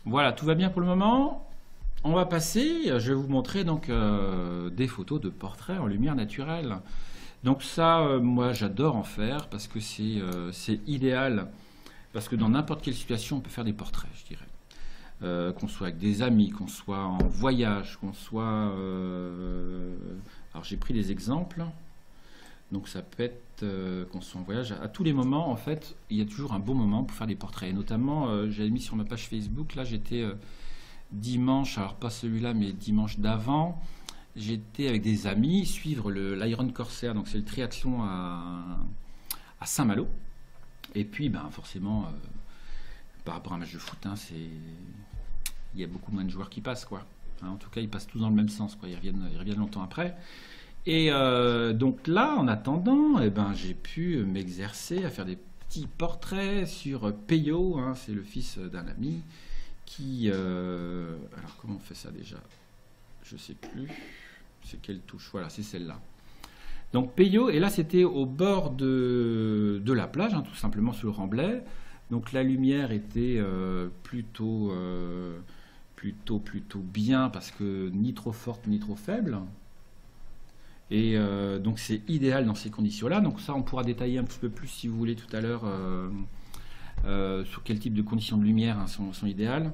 Voilà, tout va bien pour le moment. On va passer, je vais vous montrer donc des photos de portraits en lumière naturelle. Donc ça, moi j'adore en faire parce que c'est idéal, parce que dans n'importe quelle situation on peut faire des portraits, je dirais. Qu'on soit avec des amis, qu'on soit en voyage, qu'on soit... Alors j'ai pris des exemples. Donc ça peut être qu'on soit en voyage. À tous les moments, en fait, il y a toujours un bon moment pour faire des portraits. Et notamment, j'avais mis sur ma page Facebook, là j'étais dimanche, alors pas celui-là, mais dimanche d'avant, j'étais avec des amis suivre l'Iron Corsair, donc c'est le triathlon à Saint-Malo. Et puis, ben, forcément, par rapport à un match de foot, hein, il y a beaucoup moins de joueurs qui passent, quoi. Hein, en tout cas, ils passent tous dans le même sens, quoi. Ils reviennent longtemps après. Et donc là, en attendant, eh ben, j'ai pu m'exercer à faire des petits portraits sur Peyo, hein, c'est le fils d'un ami qui... alors comment on fait ça déjà? Je sais plus. C'est quelle touche? Voilà, c'est celle-là. Donc Peyo, et là c'était au bord de la plage, hein, tout simplement sur le remblai. Donc la lumière était plutôt bien, parce que ni trop forte ni trop faible. Et donc c'est idéal dans ces conditions-là. Donc ça, on pourra détailler un petit peu plus si vous voulez tout à l'heure sur quel type de conditions de lumière, hein, sont idéales.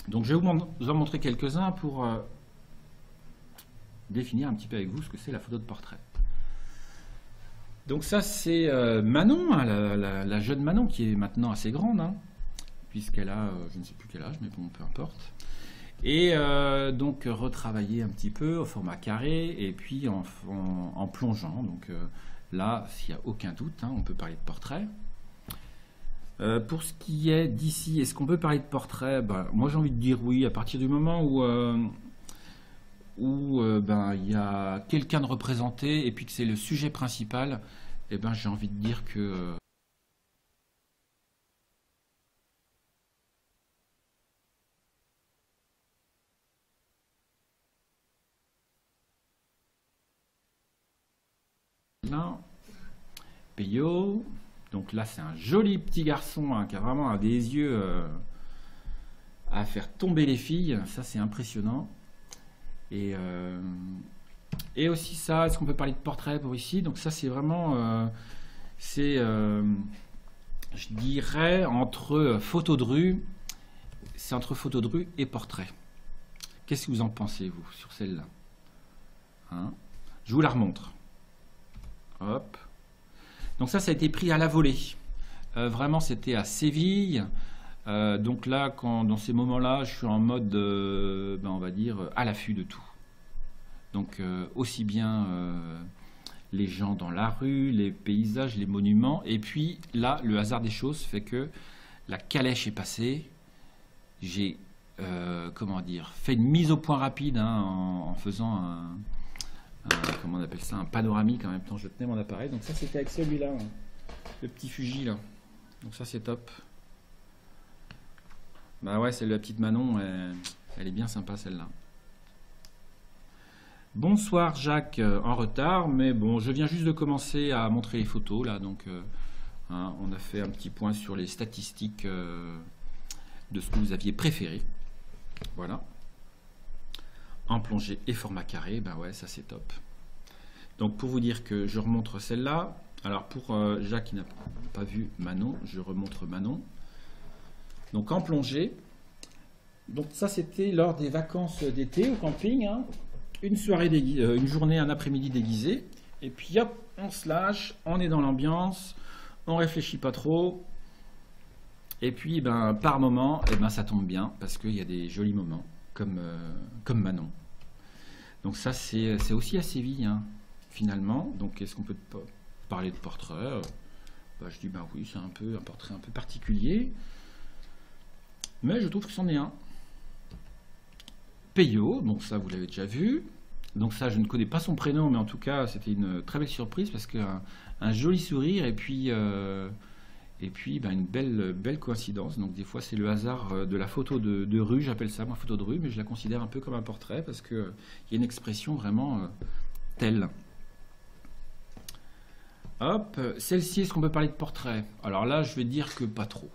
Donc je vais vous en montrer quelques-uns pour définir un petit peu avec vous ce que c'est la photo de portrait. Donc ça c'est Manon, hein, la jeune Manon, qui est maintenant assez grande, hein, puisqu'elle a, je ne sais plus quel âge, mais bon, peu importe. Et donc retravailler un petit peu au format carré et puis en plongeant. Donc là, s'il n'y a aucun doute, hein, on peut parler de portrait. Pour ce qui est d'ici, est-ce qu'on peut parler de portrait? Ben, moi j'ai envie de dire oui, à partir du moment où ben, y a quelqu'un de représenté et puis que c'est le sujet principal, et ben, j'ai envie de dire que... Peyo, donc là c'est un joli petit garçon, hein, qui a vraiment des yeux à faire tomber les filles, ça c'est impressionnant. Et aussi ça, est-ce qu'on peut parler de portrait pour ici? Donc ça c'est vraiment, je dirais, entre photo de rue, c'est entre photo de rue et portrait. Qu'est-ce que vous en pensez, vous, sur celle-là, hein? Je vous la remontre. Hop. Donc ça a été pris à la volée. Vraiment, c'était à Séville. Donc là, dans ces moments-là, je suis en mode, ben, on va dire, à l'affût de tout. Donc aussi bien les gens dans la rue, les paysages, les monuments. Et puis là, le hasard des choses fait que la calèche est passée. J'ai, comment dire, fait une mise au point rapide, hein, en faisant comment on appelle ça, un panoramique. En même temps je tenais mon appareil, donc ça c'était avec celui-là, hein, le petit Fuji là, donc ça c'est top. Bah ouais, c'est la petite Manon, elle est bien sympa celle-là. Bonsoir Jacques, en retard, mais bon, je viens juste de commencer à montrer les photos là, donc hein, on a fait un petit point sur les statistiques de ce que vous aviez préféré. Voilà. En plongée et format carré, ben ouais, ça c'est top. Donc pour vous dire que je remontre celle-là. Alors pour Jacques qui n'a pas vu Manon, je remontre Manon. Donc en plongée. Donc ça c'était lors des vacances d'été au camping, hein. Une soirée une journée, un après-midi déguisé. Et puis hop, on se lâche, on est dans l'ambiance, on réfléchit pas trop. Et puis ben par moment, eh ben, ça tombe bien parce qu'il y a des jolis moments comme Manon. Donc ça c'est aussi à Séville, hein, finalement. Donc est-ce qu'on peut parler de portrait? Ben, je dis ben oui, c'est un portrait un peu particulier, mais je trouve que c'en est un. Peyo, donc ça vous l'avez déjà vu. Donc ça je ne connais pas son prénom, mais en tout cas c'était une très belle surprise parce qu'un joli sourire et puis ben, une belle coïncidence. Donc des fois c'est le hasard de la photo de rue, j'appelle ça moi photo de rue, mais je la considère un peu comme un portrait parce qu'il y a une expression vraiment telle. Hop, celle-ci, est-ce qu'on peut parler de portrait? Alors là je vais dire que pas trop.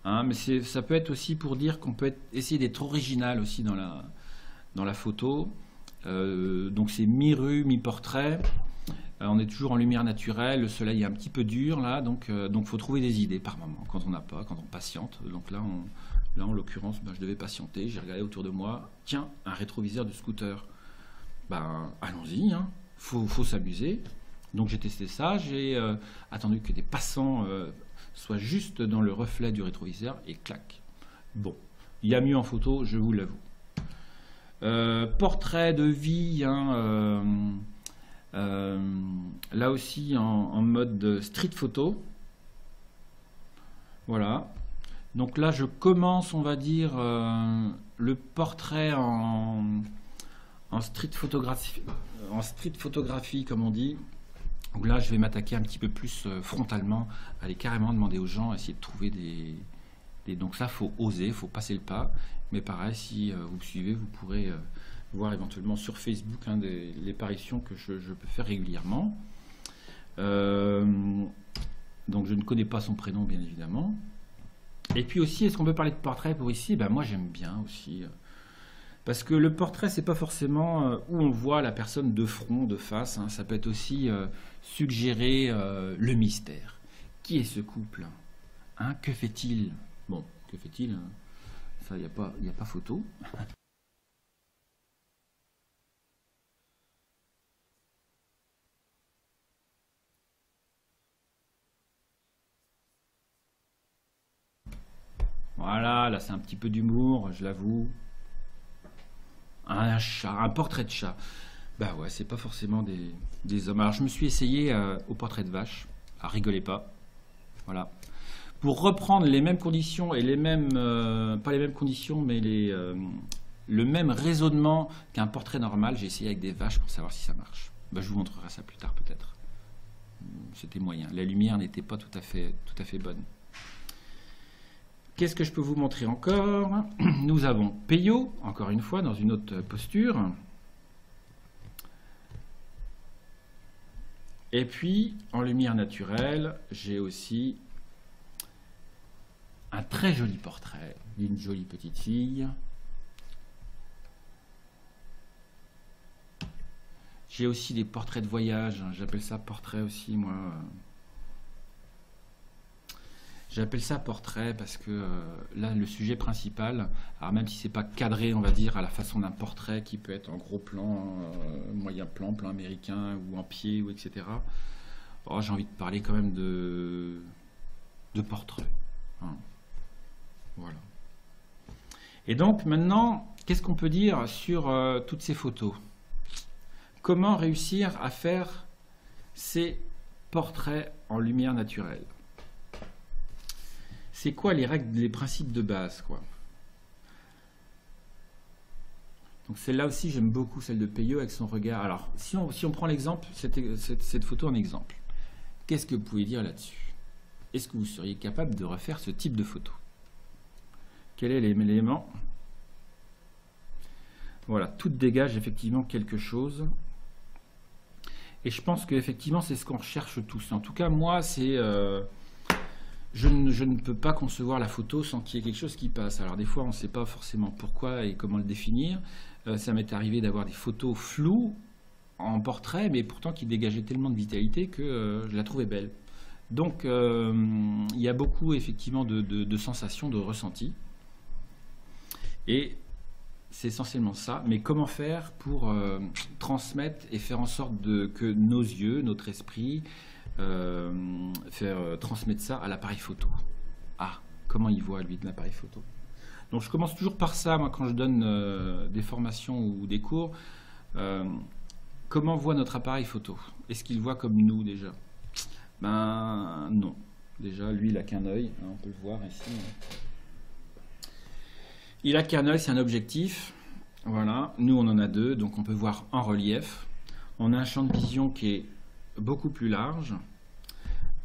hein, mais ça peut être aussi pour dire qu'on peut essayer d'être original aussi dans la photo. Donc c'est mi-rue, mi-portrait. On est toujours en lumière naturelle, le soleil est un petit peu dur là, donc faut trouver des idées par moment, quand on n'a pas, quand on patiente. Donc là, en l'occurrence, je devais patienter, j'ai regardé autour de moi, tiens, un rétroviseur de scooter. Allons-y, hein. Faut s'amuser. Donc j'ai testé ça, j'ai attendu que des passants soient juste dans le reflet du rétroviseur et clac. Bon, il y a mieux en photo, je vous l'avoue. Portrait de vie, hein, là aussi en mode street photo. Voilà. Donc là, je commence, on va dire, le portrait en street photographie, comme on dit. Donc là, je vais m'attaquer un petit peu plus frontalement, aller carrément demander aux gens, essayer de trouver des... Donc ça, faut oser, faut passer le pas. Mais pareil, si vous me suivez, vous pourrez voir éventuellement sur Facebook les paritions que je peux faire régulièrement. Donc je ne connais pas son prénom, bien évidemment. Et puis aussi, est-ce qu'on peut parler de portrait pour ici? Moi, j'aime bien aussi. Parce que le portrait, c'est pas forcément où on voit la personne de front, de face. Hein. Ça peut être aussi suggérer le mystère. Qui est ce couple, hein? Que fait-il? Bon, que fait-il? Ça, il n'y a pas photo. Voilà, là c'est un petit peu d'humour, je l'avoue. Un chat, un portrait de chat. Ouais, c'est pas forcément des hommes. Alors je me suis essayé au portrait de vache. Ah, rigolez pas. Voilà. Pour reprendre les mêmes conditions et les mêmes, pas les mêmes conditions, mais le même raisonnement qu'un portrait normal, j'ai essayé avec des vaches pour savoir si ça marche. Je vous montrerai ça plus tard peut-être. C'était moyen. La lumière n'était pas tout à fait bonne. Qu'est-ce que je peux vous montrer encore? Nous avons Peyo, encore une fois, dans une autre posture. Et puis, en lumière naturelle, j'ai aussi un très joli portrait d'une jolie petite fille. J'ai aussi des portraits de voyage, j'appelle ça portrait aussi, moi. J'appelle ça portrait parce que là, le sujet principal, alors même si c'est pas cadré, on va dire, à la façon d'un portrait qui peut être en gros plan, moyen plan, plan américain, ou en pied, ou etc. J'ai envie de parler quand même de portrait. Hein. Voilà. Et donc, maintenant, qu'est-ce qu'on peut dire sur toutes ces photos? Comment réussir à faire ces portraits en lumière naturelle? C'est quoi les règles, les principes de base, quoi? Donc celle-là aussi, j'aime beaucoup celle de Peyo avec son regard. Alors, si on prend l'exemple, cette photo en exemple, qu'est-ce que vous pouvez dire là-dessus? Est-ce que vous seriez capable de refaire ce type de photo? Quel est l'élément? Voilà, tout dégage effectivement quelque chose. Et je pense qu'effectivement, c'est ce qu'on recherche tous. En tout cas, moi, c'est... Je ne peux pas concevoir la photo sans qu'il y ait quelque chose qui passe. Alors des fois, on ne sait pas forcément pourquoi et comment le définir. Ça m'est arrivé d'avoir des photos floues en portrait, mais pourtant qui dégageaient tellement de vitalité que je la trouvais belle. Donc, il y a beaucoup effectivement de sensations, de ressentis. Et c'est essentiellement ça. Mais comment faire pour transmettre et faire en sorte que nos yeux, notre esprit... faire transmettre ça à l'appareil photo. Ah, comment il voit lui de l'appareil photo? Donc je commence toujours par ça, moi, quand je donne des formations ou des cours. Comment voit notre appareil photo? Est-ce qu'il voit comme nous déjà? Non. Déjà, lui, il a qu'un œil, hein, on peut le voir ici. Il a qu'un œil, c'est un objectif. Voilà, nous on en a deux, donc on peut voir en relief. On a un champ de vision qui est beaucoup plus large,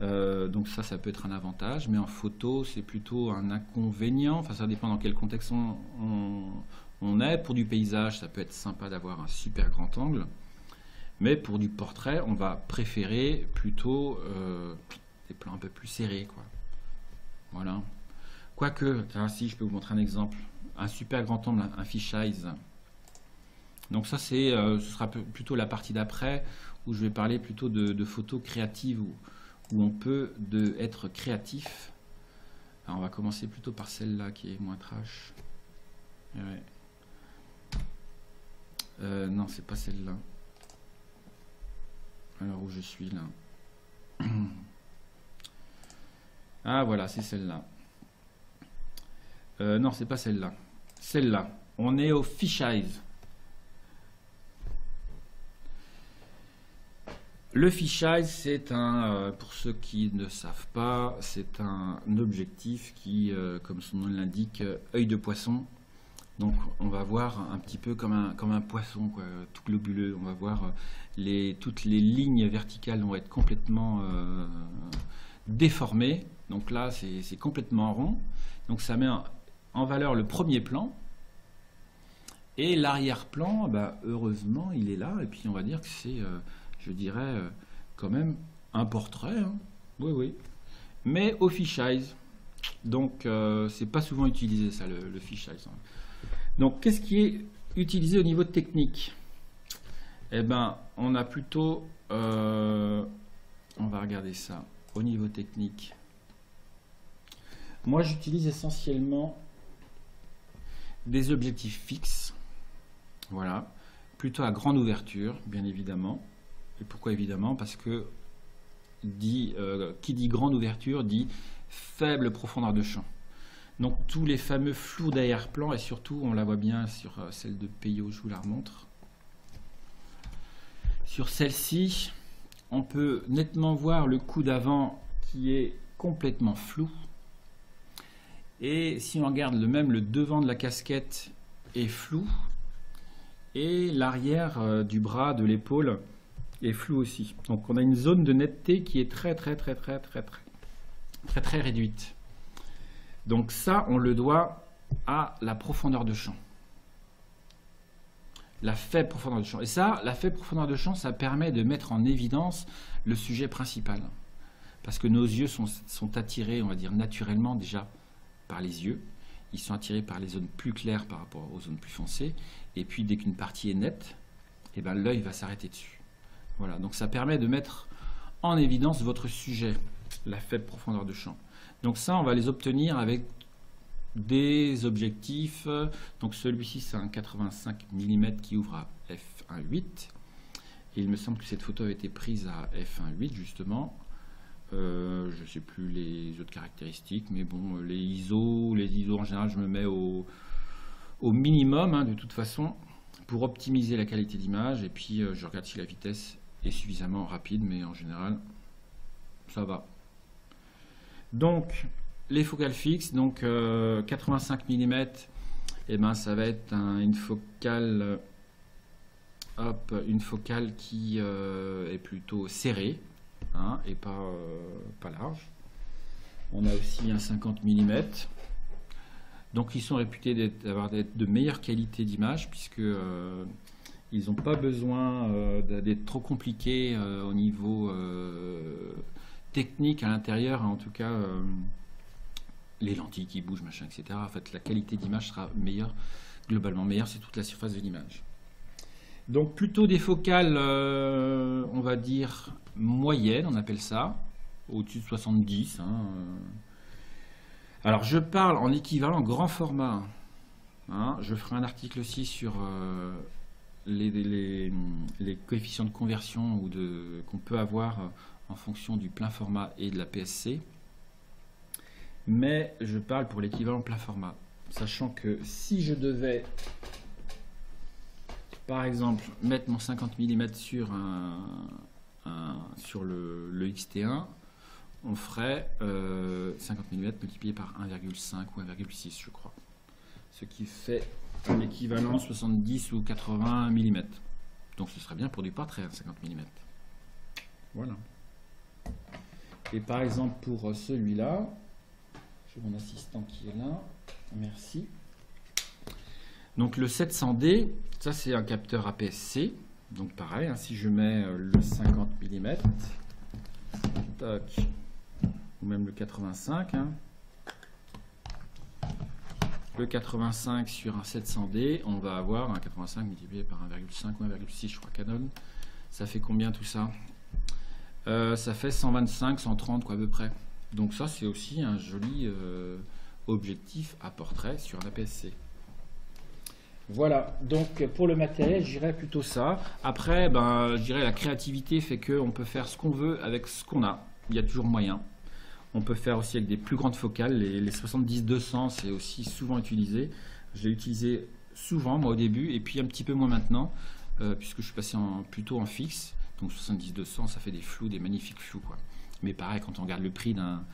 donc ça peut être un avantage, mais en photo c'est plutôt un inconvénient. Enfin, ça dépend dans quel contexte on est. Pour du paysage, ça peut être sympa d'avoir un super grand angle, mais pour du portrait, on va préférer plutôt des plans un peu plus serrés, quoi. Voilà. Quoique, alors si je peux vous montrer un exemple, un super grand angle, un fisheye. Donc ça, ce sera plutôt la partie d'après, où je vais parler plutôt de photos créatives, où on peut être créatif. Alors on va commencer plutôt par celle-là, qui est moins trash. Ouais. Non, c'est pas celle-là. Alors où je suis là. Ah voilà, c'est celle-là. Non, c'est pas celle-là. Celle-là. On est au fisheye. Le fisheye, c'est pour ceux qui ne savent pas, c'est un objectif qui, comme son nom l'indique, œil de poisson. Donc on va voir un petit peu comme un poisson, quoi, tout globuleux. On va voir toutes les lignes verticales vont être complètement déformées. Donc là, c'est complètement rond. Donc ça met en valeur le premier plan. Et l'arrière-plan, bah, heureusement, il est là. Et puis on va dire que c'est, je dirais, quand même un portrait. Hein. Oui, oui. Mais au fisheye. Donc c'est pas souvent utilisé ça, le fisheye. Hein. Donc, qu'est-ce qui est utilisé au niveau technique? Eh bien, on a plutôt... on va regarder ça. Au niveau technique. Moi, j'utilise essentiellement des objectifs fixes. Voilà. Plutôt à grande ouverture, bien évidemment. Et pourquoi évidemment? Parce que qui dit grande ouverture dit faible profondeur de champ. Donc tous les fameux flous d'arrière-plan, et surtout on la voit bien sur celle de Peyo, je vous la remontre. Sur celle-ci, on peut nettement voir le coup d'avant qui est complètement flou. Et si on regarde même le devant de la casquette est flou. Et l'arrière du bras, de l'épaule est flou aussi. Donc on a une zone de netteté qui est très réduite. Donc ça, on le doit à la profondeur de champ. La faible profondeur de champ. Et ça, la faible profondeur de champ, ça permet de mettre en évidence le sujet principal. Parce que nos yeux sont attirés, on va dire naturellement déjà, par les yeux. Ils sont attirés par les zones plus claires par rapport aux zones plus foncées. Et puis dès qu'une partie est nette, eh ben, l'œil va s'arrêter dessus. Voilà, donc ça permet de mettre en évidence votre sujet, la faible profondeur de champ. Donc ça, on va les obtenir avec des objectifs. Donc celui-ci, c'est un 85 mm qui ouvre à f1.8. Et il me semble que cette photo a été prise à f1.8, justement. Je ne sais plus les autres caractéristiques, mais bon, les ISO en général, je me mets au minimum, hein, de toute façon, pour optimiser la qualité d'image. Et puis, je regarde si la vitesse est suffisamment rapide, mais en général, ça va. Donc, les focales fixes, donc 85 mm, eh ben, ça va être une focale qui est plutôt serrée, hein, et pas large. On a aussi un 50 mm. Donc, ils sont réputés d'avoir de meilleure qualité d'image, puisque ils n'ont pas besoin d'être trop compliqués au niveau technique à l'intérieur, en tout cas les lentilles qui bougent, machin, etc. En fait, la qualité d'image sera meilleure, globalement meilleure, c'est toute la surface de l'image. Donc plutôt des focales, on va dire moyennes, on appelle ça, au-dessus de 70. Hein. Alors je parle en équivalent grand format. Hein. Je ferai un article aussi sur les coefficients de conversion qu'on peut avoir en fonction du plein format et de la PSC. Mais je parle pour l'équivalent plein format. Sachant que si je devais, par exemple, mettre mon 50 mm sur le XT1, on ferait 50 mm multiplié par 1,5 ou 1,6, je crois. Ce qui fait un équivalent 70 ou 80 mm. Donc ce serait bien pour du portrait, 50 mm. Voilà. Et par exemple, pour celui-là, j'ai mon assistant qui est là. Merci. Donc le 700D, ça c'est un capteur APS-C. Donc pareil, hein, si je mets le 50 mm, tac, ou même le 85, hein, le 85 sur un 700D, on va avoir un 85 multiplié par 1,5 ou 1,6, je crois, Canon. Ça fait combien tout ça? Ça fait 125, 130 quoi à peu près. Donc ça c'est aussi un joli objectif à portrait sur un APS-C. Voilà, donc pour le matériel, je dirais plutôt ça. Après, ben, je dirais la créativité fait qu'on peut faire ce qu'on veut avec ce qu'on a. Il y a toujours moyen. On peut faire aussi avec des plus grandes focales. Les 70-200, c'est aussi souvent utilisé. Je l'ai utilisé souvent, moi, au début, et puis un petit peu moins maintenant, puisque je suis passé plutôt en fixe. Donc 70-200, ça fait des flous, des magnifiques flous, quoi. Mais pareil, quand on regarde le prix d'un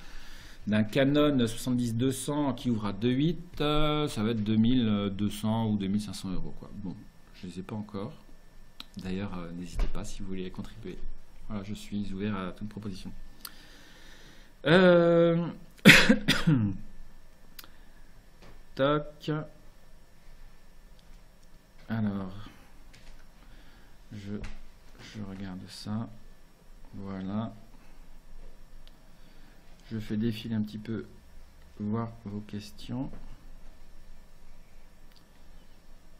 Canon 70-200 qui ouvre à 2.8, ça va être 2200 ou 2500 euros, quoi. Bon, je ne les ai pas encore. D'ailleurs, n'hésitez pas si vous voulez contribuer. Voilà, je suis ouvert à toute proposition. Tac. Alors, je regarde ça. Voilà. Je fais défiler un petit peu, voir vos questions.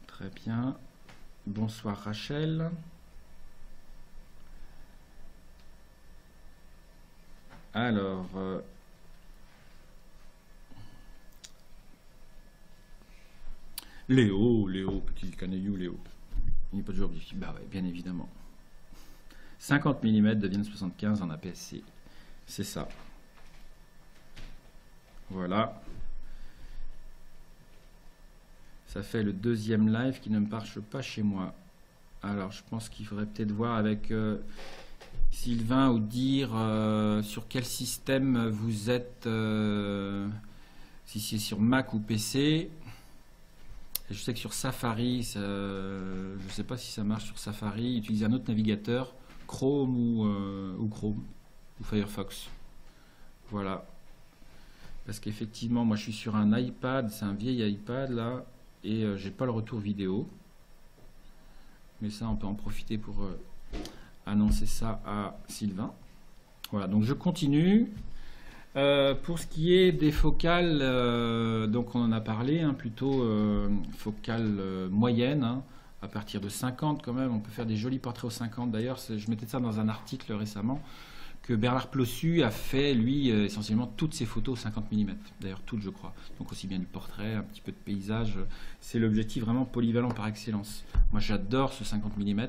Très bien. Bonsoir Rachel. Alors, Léo, petit canaillou, Léo. Il n'est pas toujours difficile. Bah ouais, bien évidemment. 50 mm deviennent 75 en APS-C. C'est ça. Voilà. Ça fait le deuxième live qui ne marche pas chez moi. Alors, je pense qu'il faudrait peut-être voir avec Sylvain ou dire sur quel système vous êtes, si c'est sur Mac ou PC. Je sais que sur Safari, je ne sais pas si ça marche sur Safari. Utilisez un autre navigateur, Chrome ou Chrome ou Firefox. Voilà. Parce qu'effectivement, moi je suis sur un iPad, c'est un vieil iPad là, et j'ai pas le retour vidéo. Mais ça, on peut en profiter pour annoncer ça à Sylvain. Voilà, donc je continue. Pour ce qui est des focales, donc on en a parlé, hein, plutôt focales moyennes, hein, à partir de 50 quand même, on peut faire des jolis portraits aux 50. D'ailleurs, je mettais ça dans un article récemment, que Bernard Plossu a fait, lui, essentiellement toutes ses photos 50 mm. D'ailleurs, toutes, je crois. Donc aussi bien du portrait, un petit peu de paysage. C'est l'objectif vraiment polyvalent par excellence. Moi, j'adore ce 50 mm.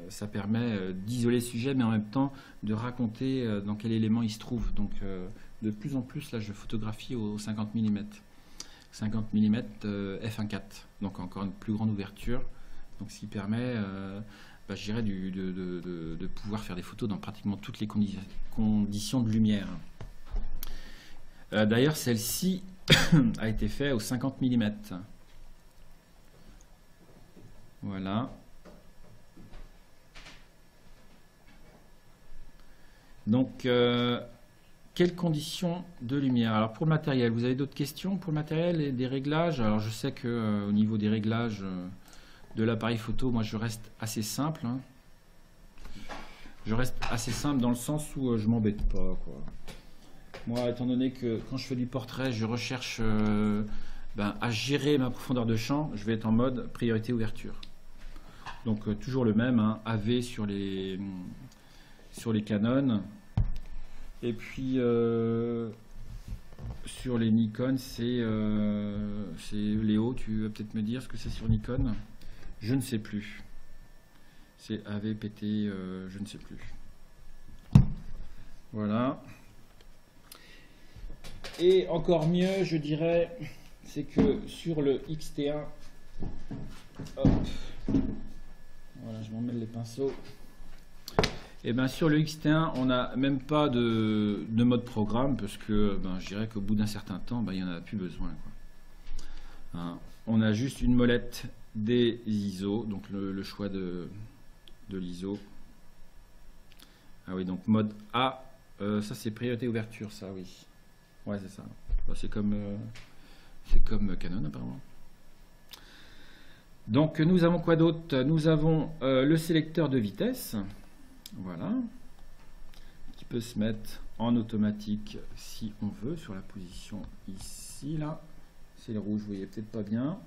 Ça permet d'isoler le sujet, mais en même temps de raconter dans quel élément il se trouve. Donc, de plus en plus, là, je photographie au 50 mm. 50 mm f1.4. Donc, encore une plus grande ouverture. Donc, ce qui permet... je dirais de pouvoir faire des photos dans pratiquement toutes les conditions de lumière. D'ailleurs, celle-ci a été faite au 50 mm. Voilà. Donc, quelles conditions de lumière? Alors, pour le matériel, vous avez d'autres questions pour le matériel et des réglages? Alors, je sais que au niveau des réglages... de l'appareil photo, moi je reste assez simple. Hein. Je reste assez simple dans le sens où je m'embête pas, quoi. Moi, étant donné que quand je fais du portrait, je recherche à gérer ma profondeur de champ, je vais être en mode priorité ouverture. Donc toujours le même, hein, AV sur les Canon. Et puis sur les Nikon, c'est Léo, tu vas peut-être me dire ce que c'est sur Nikon? Je ne sais plus. C'est AVPT, je ne sais plus. Voilà. Et encore mieux, je dirais, c'est que sur le X-T1, hop, voilà, je m'emmêle les pinceaux. Et bien sur le X-T1, on n'a même pas de mode programme, parce que je dirais qu'au bout d'un certain temps, il n'y en a plus besoin, quoi. Hein, on a juste une molette des ISO, donc le choix de l'ISO. Ah oui, donc mode A, ça c'est priorité ouverture, ça, oui. Ouais, c'est ça. C'est comme Canon, apparemment. Donc nous avons quoi d'autre? Nous avons le sélecteur de vitesse, voilà, qui peut se mettre en automatique si on veut, sur la position ici, là. c'est le rouge, vous voyez peut-être pas bien.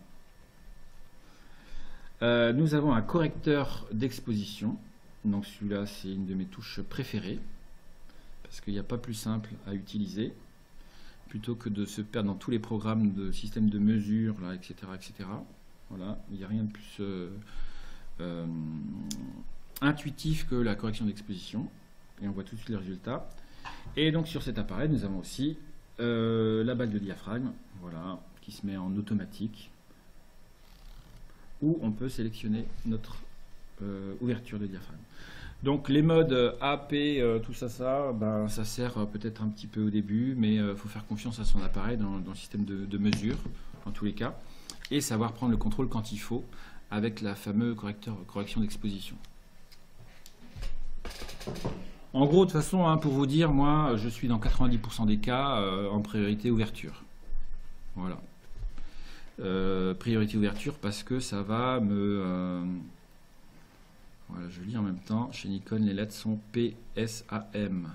Nous avons un correcteur d'exposition. Donc celui-là, c'est une de mes touches préférées, parce qu'il n'y a pas plus simple à utiliser, plutôt que de se perdre dans tous les programmes de système de mesure, là, etc., etc. Voilà, il n'y a rien de plus intuitif que la correction d'exposition. Et on voit tout de suite les résultats. Et donc sur cet appareil, nous avons aussi la balle de diaphragme, voilà, qui se met en automatique, où on peut sélectionner notre ouverture de diaphragme. Donc les modes AP, tout ça, ben, ça sert peut-être un petit peu au début, mais il faut faire confiance à son appareil dans le système de mesure, en tous les cas, et savoir prendre le contrôle quand il faut, avec la fameuse correction d'exposition. En gros, de toute façon, hein, pour vous dire, moi, je suis dans 90% des cas en priorité ouverture. Voilà. Priorité ouverture parce que ça va me... voilà, je lis en même temps. Chez Nikon, les lettres sont PSAM.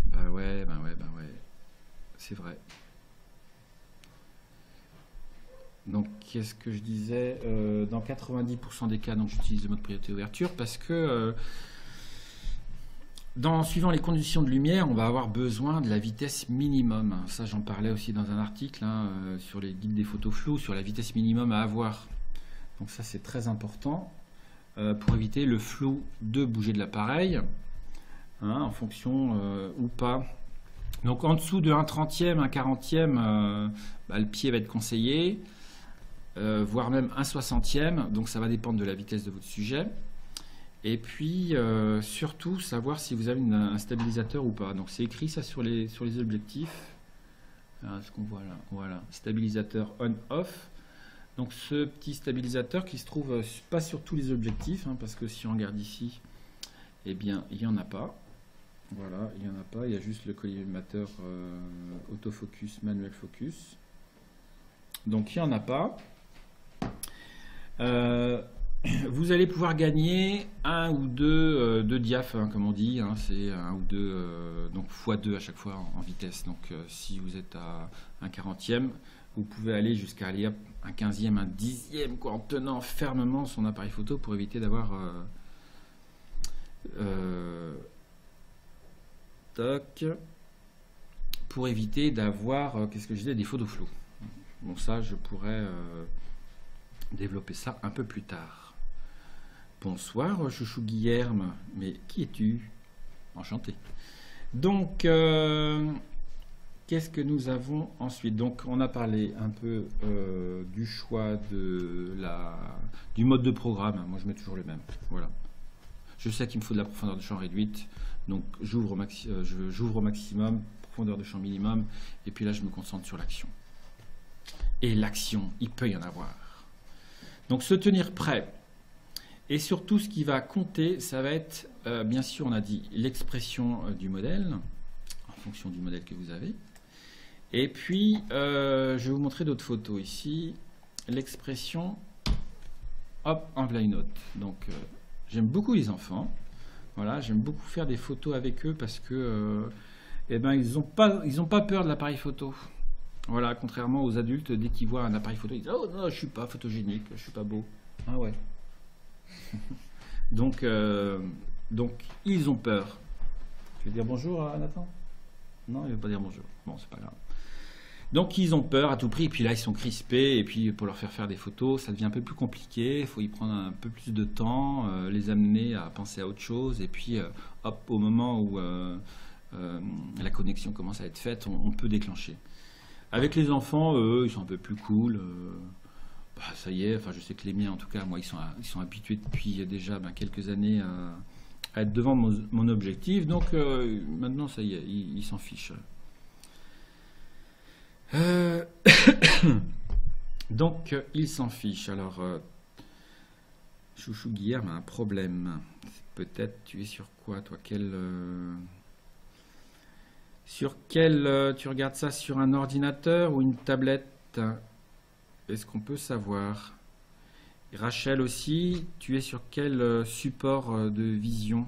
Bah ouais. C'est vrai. Donc, qu'est-ce que je disais dans 90% des cas, j'utilise le mode priorité ouverture parce que... suivant les conditions de lumière, on va avoir besoin de la vitesse minimum. Ça, j'en parlais aussi dans un article sur les guides des photos floues, sur la vitesse minimum à avoir. Donc ça, c'est très important pour éviter le flou de bouger de l'appareil, en fonction ou pas. Donc en dessous de 1/30e, 1/40e, le pied va être conseillé, voire même 1/60e. Donc ça va dépendre de la vitesse de votre sujet. Et puis, surtout, savoir si vous avez un stabilisateur ou pas. Donc, c'est écrit ça sur les objectifs. Ce qu'on voit là. Voilà, stabilisateur on-off. Donc, ce petit stabilisateur qui se trouve pas sur tous les objectifs, parce que si on regarde ici, eh bien, il n'y en a pas. Voilà, il n'y en a pas. Il y a juste le collimateur autofocus, manuel focus. Donc, il n'y en a pas. Vous allez pouvoir gagner un ou deux diaph, comme on dit, c'est un ou deux, donc x2 à chaque fois en vitesse. Donc si vous êtes à un 40e, vous pouvez aller jusqu'à aller un 15e, un 10e, en tenant fermement son appareil photo pour éviter d'avoir qu'est-ce que je disais, des photos floues. Bon, ça, je pourrais développer ça un peu plus tard. Bonsoir, chouchou Guilherme, mais qui es-tu? Enchanté. Donc, qu'est-ce que nous avons ensuite? Donc, on a parlé un peu du choix du mode de programme. Moi, je mets toujours le même. Voilà. Je sais qu'il me faut de la profondeur de champ réduite, donc j'ouvre au maximum, profondeur de champ minimum, et puis là, je me concentre sur l'action. Et l'action, il peut y en avoir. Donc, se tenir prêt. Et surtout, ce qui va compter, ça va être, bien sûr, on a dit l'expression du modèle, en fonction du modèle que vous avez. Et puis, je vais vous montrer d'autres photos ici. L'expression, hop, en voilà une autre. Donc, j'aime beaucoup les enfants. Voilà, j'aime beaucoup faire des photos avec eux parce que, ils n'ont pas peur de l'appareil photo. Voilà, contrairement aux adultes, dès qu'ils voient un appareil photo, ils disent « Oh non, je suis pas photogénique, je suis pas beau. » Ah ouais. donc, ils ont peur. Tu veux dire bonjour à Nathan? Non, il ne veut pas dire bonjour. Bon, c'est pas grave. Donc, ils ont peur à tout prix. Et puis là, ils sont crispés. Et puis, pour leur faire des photos, ça devient un peu plus compliqué. Il faut y prendre un peu plus de temps, les amener à penser à autre chose. Et puis, hop, au moment où la connexion commence à être faite, on peut déclencher. Avec les enfants, eux, ils sont un peu plus cool. Ça y est, enfin, je sais que les miens, en tout cas, moi, ils sont habitués depuis déjà quelques années à être devant mon objectif. Donc, maintenant, ça y est, ils s'en fichent. Donc, ils s'en fichent. Alors, Chouchou Guilherme a un problème. Peut-être, tu es sur quoi, toi? Sur quel tu regardes ça sur un ordinateur ou une tablette? Est-ce qu'on peut savoir? Rachel aussi, tu es sur quel support de vision?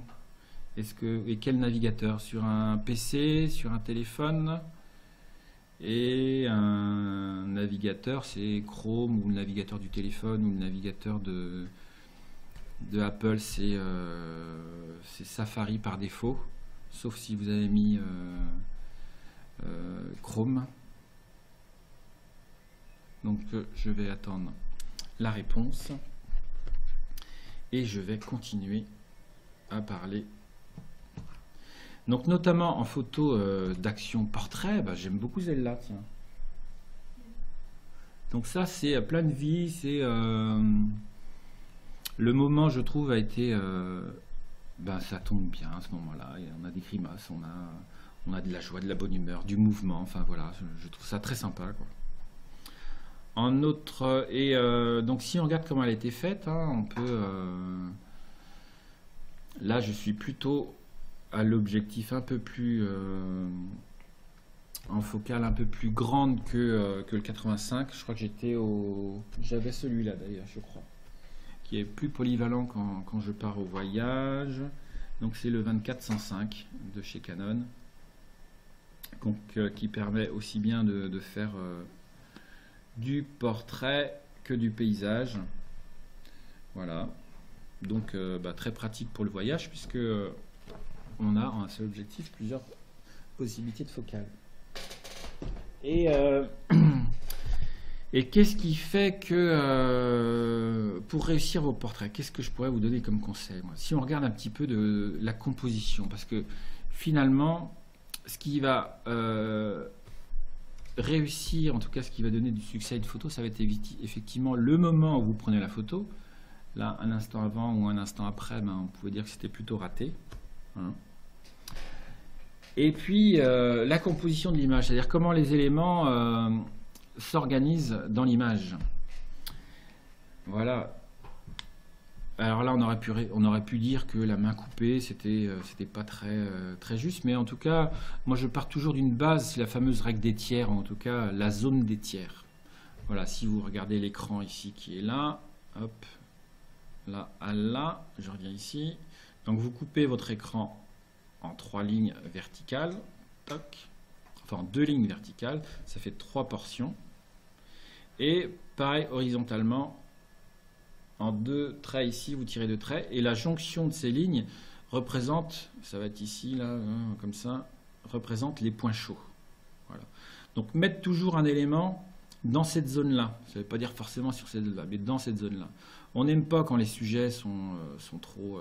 Et quel navigateur? Sur un PC? Sur un téléphone? Et un navigateur, c'est Chrome ou le navigateur du téléphone ou le navigateur de Apple, c'est Safari par défaut, sauf si vous avez mis Chrome. Donc je vais attendre la réponse et je vais continuer à parler. Donc notamment en photo d'action portrait, bah, j'aime beaucoup celle-là, tiens. Donc ça c'est plein de vie, c'est le moment, je trouve, a été ben, ça tombe bien à ce moment-là, on a des grimaces, on a de la joie, de la bonne humeur, du mouvement, enfin voilà, je trouve ça très sympa, quoi. En autre, et donc si on regarde comment elle a été faite, hein, on peut là je suis plutôt à l'objectif un peu plus en focale un peu plus grande que le 85. Je crois que j'avais celui-là d'ailleurs, je crois, qui est plus polyvalent quand je pars au voyage. Donc c'est le 24-105 de chez Canon, donc, qui permet aussi bien de faire du portrait que du paysage. Voilà, donc bah, très pratique pour le voyage puisque on a un seul objectif plusieurs possibilités de focale. Et et qu'est-ce qui fait que pour réussir vos portraits, qu'est-ce que je pourrais vous donner comme conseil, moi, si on regarde un petit peu de la composition, parce que finalement ce qui va réussir, en tout cas ce qui va donner du succès à une photo, ça va être effectivement le moment où vous prenez la photo. Là, un instant avant ou un instant après, ben, on pouvait dire que c'était plutôt raté, hein. Et puis la composition de l'image, c'est-à-dire comment les éléments s'organisent dans l'image. Voilà. Alors là, on aurait pu dire que la main coupée, c'était pas très juste, mais en tout cas, moi je pars toujours d'une base, c'est la fameuse règle des tiers, en tout cas la zone des tiers. Voilà, si vous regardez l'écran ici qui est là, hop, là à là, je reviens ici. Donc vous coupez votre écran en 3 lignes verticales, toc, enfin en 2 lignes verticales, ça fait 3 portions. Et pareil horizontalement, en 2 traits ici, vous tirez 2 traits, et la jonction de ces lignes représente, ça va être ici, là, comme ça, représente les points chauds. Voilà. Donc mettre toujours un élément dans cette zone-là, ça ne veut pas dire forcément sur cette zone-là, mais dans cette zone-là. On n'aime pas quand les sujets sont trop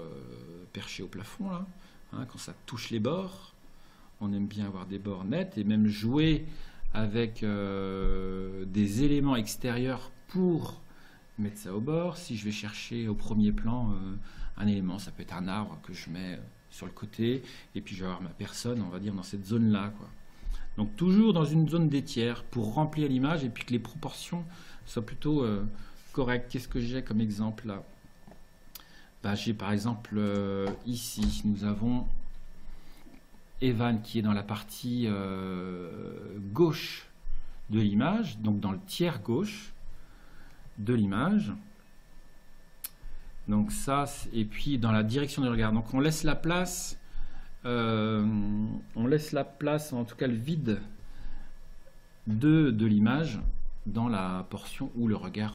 perchés au plafond, là, hein, quand ça touche les bords. On aime bien avoir des bords nets et même jouer avec des éléments extérieurs pour mettre ça au bord. Si je vais chercher au premier plan un élément, ça peut être un arbre que je mets sur le côté, et puis je vais avoir ma personne, on va dire, dans cette zone-là, quoi. Donc toujours dans une zone des tiers pour remplir l'image et puis que les proportions soient plutôt correctes. Qu'est-ce que j'ai comme exemple là? Bah, j'ai par exemple ici, nous avons Evan qui est dans la partie gauche de l'image, donc dans le tiers gauche de l'image. Donc ça, et puis dans la direction du regard. Donc on laisse la place, en tout cas le vide de l'image dans la portion où le regard.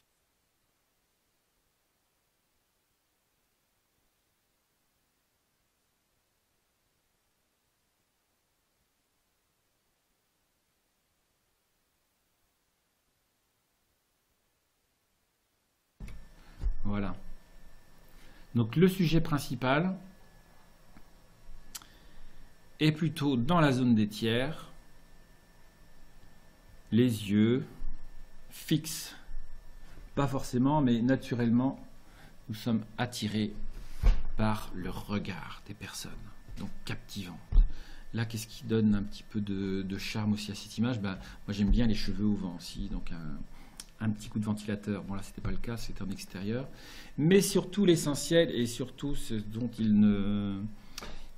Voilà. Donc le sujet principal est plutôt dans la zone des tiers, les yeux fixes, pas forcément, mais naturellement, nous sommes attirés par le regard des personnes, donc captivant. Là, qu'est-ce qui donne un petit peu de charme aussi à cette image? Ben, moi j'aime bien les cheveux au vent aussi, donc un petit coup de ventilateur. Bon là c'était pas le cas, c'était en extérieur. Mais surtout l'essentiel et surtout ce dont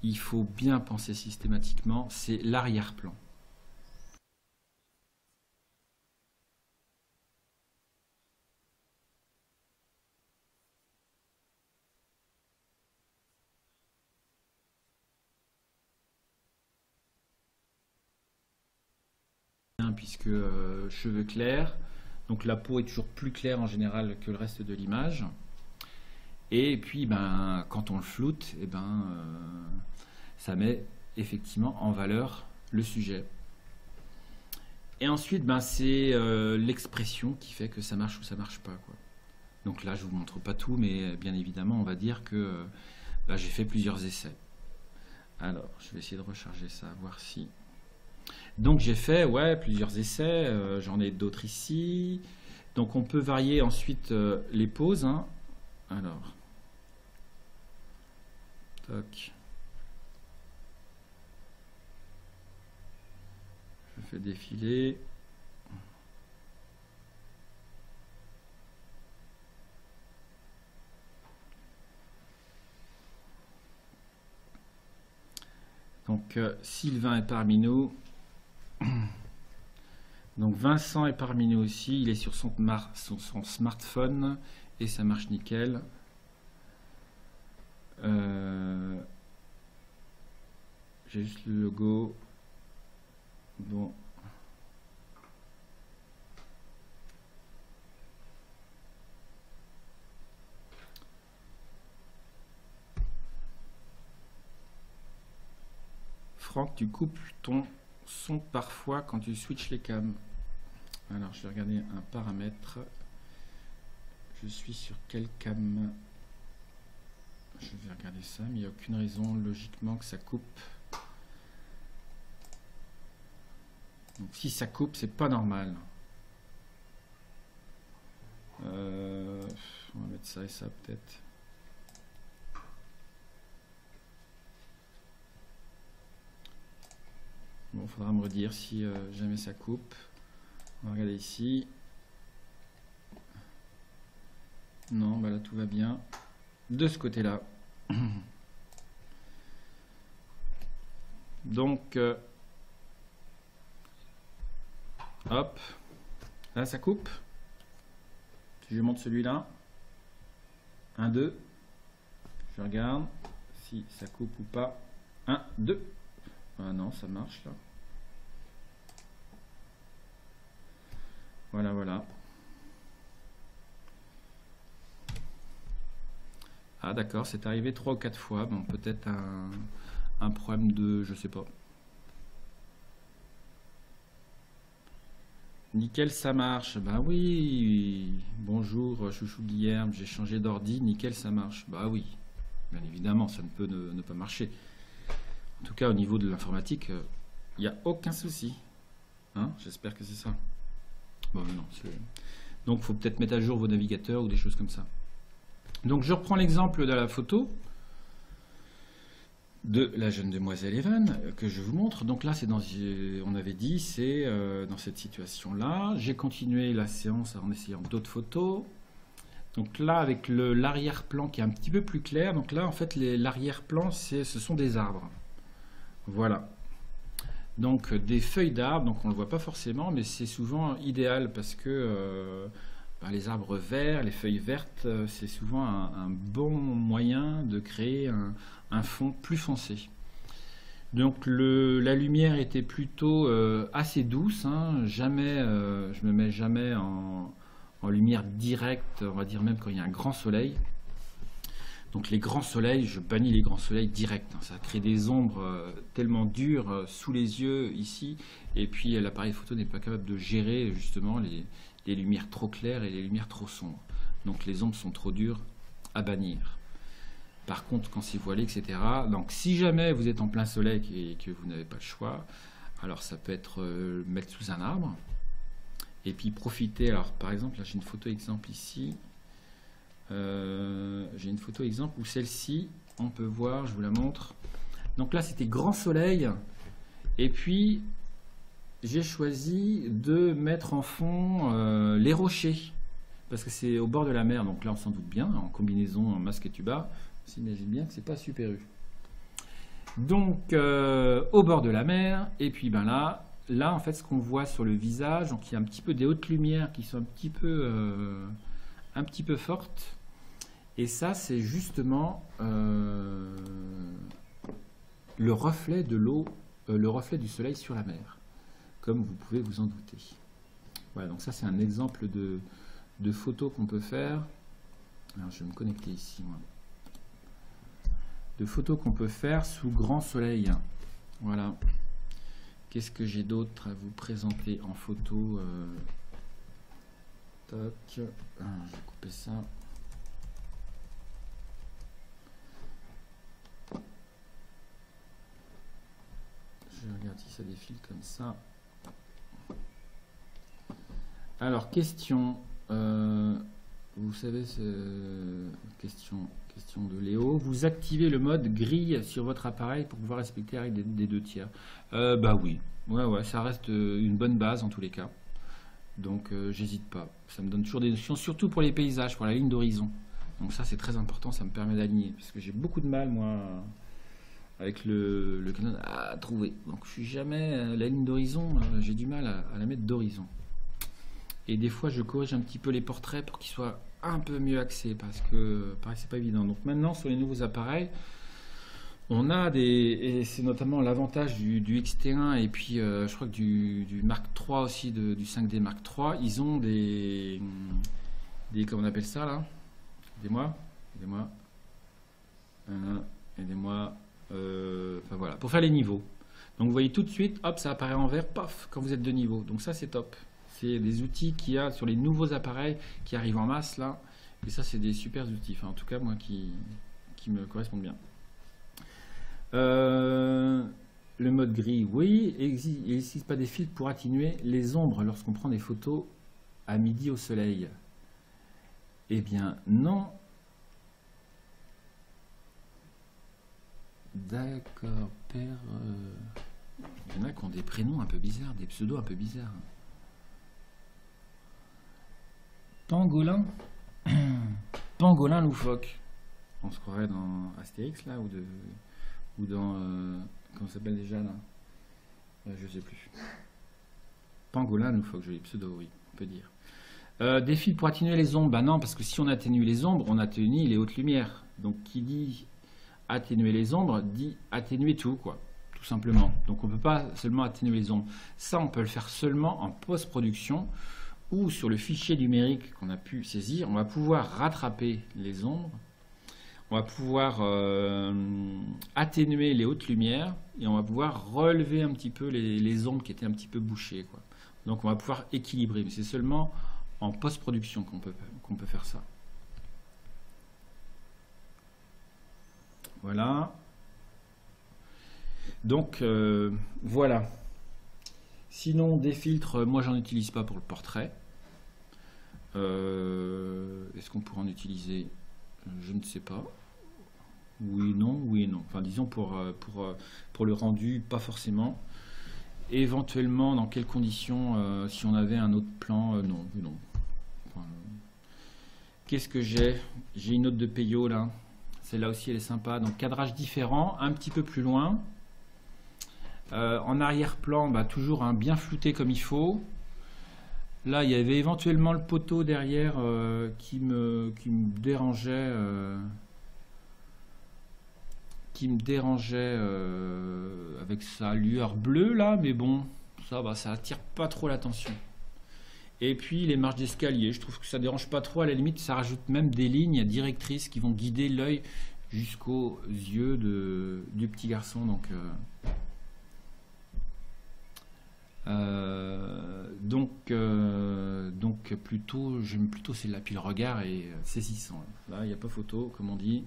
il faut bien penser systématiquement, c'est l'arrière-plan. puisque cheveux clairs, donc la peau est toujours plus claire en général que le reste de l'image. Et puis ben, quand on le floute, et ben, ça met effectivement en valeur le sujet. Et ensuite, ben, c'est l'expression qui fait que ça marche ou ça marche pas, quoi. Donc là, je vous montre pas tout, mais bien évidemment, on va dire que ben, j'ai fait plusieurs essais. Alors, je vais essayer de recharger ça, voir si... Donc j'ai fait plusieurs essais, j'en ai d'autres ici. Donc on peut varier ensuite les poses, hein. Alors, toc. Je fais défiler. Donc Sylvain est parmi nous. Donc Vincent est parmi nous aussi. Il est sur son smartphone et ça marche nickel. J'ai juste le logo. Bon. Franck, tu coupes ton son parfois quand tu switches les cams. Alors, je vais regarder un paramètre. Je suis sur quelle cam? Je vais regarder ça, mais il n'y a aucune raison logiquement que ça coupe. Donc si ça coupe, c'est pas normal. On va mettre ça et ça peut-être. Bon, il faudra me redire si jamais ça coupe. On va regarder ici. Non, bah là tout va bien. De ce côté-là. Donc, hop, là ça coupe. Si je monte celui-là, 1, 2, je regarde si ça coupe ou pas. 1, 2, ah non, ça marche là. Voilà, voilà. Ah d'accord, c'est arrivé 3 ou 4 fois. Bon, peut-être un problème de... je sais pas. Nickel, ça marche. Bah oui. Bonjour, chouchou Guilherme, j'ai changé d'ordi. Nickel, ça marche. Bah oui. Bien évidemment, ça ne peut ne pas marcher. En tout cas, au niveau de l'informatique, il n'y a aucun souci. Hein, j'espère que c'est ça. Bon, non. Donc, il faut peut-être mettre à jour vos navigateurs ou des choses comme ça. Donc, je reprends l'exemple de la photo de la jeune demoiselle Evan que je vous montre. Donc là, c'est dans, on avait dit, c'est dans cette situation-là. J'ai continué la séance en essayant d'autres photos. Donc là, avec l'arrière-plan qui est un petit peu plus clair. Donc là, en fait, l'arrière-plan, ce sont des arbres. Voilà. Donc des feuilles d'arbres. Donc on ne le voit pas forcément, mais c'est souvent idéal parce que les arbres verts, les feuilles vertes, c'est souvent un bon moyen de créer un fond plus foncé. Donc la lumière était plutôt assez douce, hein. Jamais, je me mets jamais en lumière directe, on va dire même quand il y a un grand soleil. Donc les grands soleils, je bannis les grands soleils directs, hein. Ça crée des ombres tellement dures sous les yeux ici, et puis l'appareil photo n'est pas capable de gérer justement les lumières trop claires et les lumières trop sombres. Donc les ombres sont trop dures à bannir. Par contre, quand c'est voilé, etc. Donc si jamais vous êtes en plein soleil et que vous n'avez pas le choix, alors ça peut être mettre sous un arbre. Et puis profiter, alors par exemple, là j'ai une photo exemple ici. J'ai une photo exemple où celle-ci, on peut voir, je vous la montre. Donc là c'était grand soleil. Et puis j'ai choisi de mettre en fond les rochers. Parce que c'est au bord de la mer, donc là on s'en doute bien, en combinaison en masque et tuba. On s'imagine bien que c'est pas Super U. Donc au bord de la mer, et puis ben là en fait ce qu'on voit sur le visage, donc il y a un petit peu des hautes lumières qui sont un petit peu fortes. Et ça c'est justement le reflet de l'eau, le reflet du soleil sur la mer. comme vous pouvez vous en douter. Voilà, donc ça c'est un exemple de photos qu'on peut faire. Alors je vais me connecter ici, moi. De photos qu'on peut faire sous grand soleil. Voilà. Qu'est-ce que j'ai d'autre à vous présenter en photo? Toc. Je vais couper ça. Je regarde si ça défile comme ça. Alors, question. Vous savez, question de Léo. Vous activez le mode grille sur votre appareil pour pouvoir respecter la règle des 2 tiers. Bah oui. Ouais, ça reste une bonne base en tous les cas. Donc, j'hésite pas. Ça me donne toujours des notions, surtout pour les paysages, pour la ligne d'horizon. Donc ça, c'est très important. Ça me permet d'aligner. Parce que j'ai beaucoup de mal, moi, avec le Canon à trouver. Donc, je suis jamais... la ligne d'horizon, j'ai du mal à la mettre d'horizon. Et des fois, je corrige un petit peu les portraits pour qu'ils soient un peu mieux axés, parce que pareil, c'est pas évident. Donc maintenant, sur les nouveaux appareils, on a et c'est notamment l'avantage du XT1 et puis je crois que du Mark III aussi, du 5D Mark III, ils ont des comment on appelle ça là? Aidez-moi. Enfin voilà, pour faire les niveaux. Donc vous voyez tout de suite, hop, ça apparaît en vert, paf, quand vous êtes de niveau. Donc ça, c'est top. C'est des outils qu'il y a sur les nouveaux appareils qui arrivent en masse là. Et ça, c'est des super outils. Enfin, en tout cas, moi, qui me correspondent bien. Le mode gris, oui. Il n'existe pas des filtres pour atténuer les ombres lorsqu'on prend des photos à midi au soleil. Eh bien, non. D'accord, père. Il y en a qui ont des prénoms un peu bizarres, des pseudos un peu bizarres. Pangolin. Pangolin loufoque. On se croirait dans Astérix là, ou dans comment ça s'appelle déjà là, je sais plus. Pangolin loufoque, joli pseudo, oui, on peut dire. Des fils pour atténuer les ombres. Bah non, parce que si on atténue les ombres, on atténue les hautes lumières. Donc qui dit atténuer les ombres dit atténuer tout, quoi, tout simplement. Donc on ne peut pas seulement atténuer les ombres. Ça, on peut le faire seulement en post-production, ou sur le fichier numérique qu'on a pu saisir, on va pouvoir rattraper les ombres, on va pouvoir atténuer les hautes lumières, et on va pouvoir relever un petit peu les ombres qui étaient un petit peu bouchées, quoi. Donc on va pouvoir équilibrer, mais c'est seulement en post-production qu'on peut faire ça. Voilà. Donc voilà. Sinon, des filtres, moi j'en utilise pas pour le portrait. Est-ce qu'on pourrait en utiliser? Je ne sais pas. Oui, non, oui et non. Enfin, disons pour le rendu, pas forcément. Éventuellement, dans quelles conditions, si on avait un autre plan, non, non. Enfin, qu'est-ce que j'ai? J'ai une autre de Peyo là. Celle-là aussi, elle est sympa. Donc, cadrage différent, un petit peu plus loin. En arrière-plan, bah, toujours bien flouté comme il faut. Là, il y avait éventuellement le poteau derrière qui me dérangeait. Avec sa lueur bleue là, mais bon, ça attire pas trop l'attention. Et puis les marches d'escalier, je trouve que ça dérange pas trop, à la limite ça rajoute même des lignes directrices qui vont guider l'œil jusqu'aux yeux du petit garçon. Donc plutôt, j'aime plutôt celle-là, puis le regard est saisissant. Là, il n'y a pas photo, comme on dit.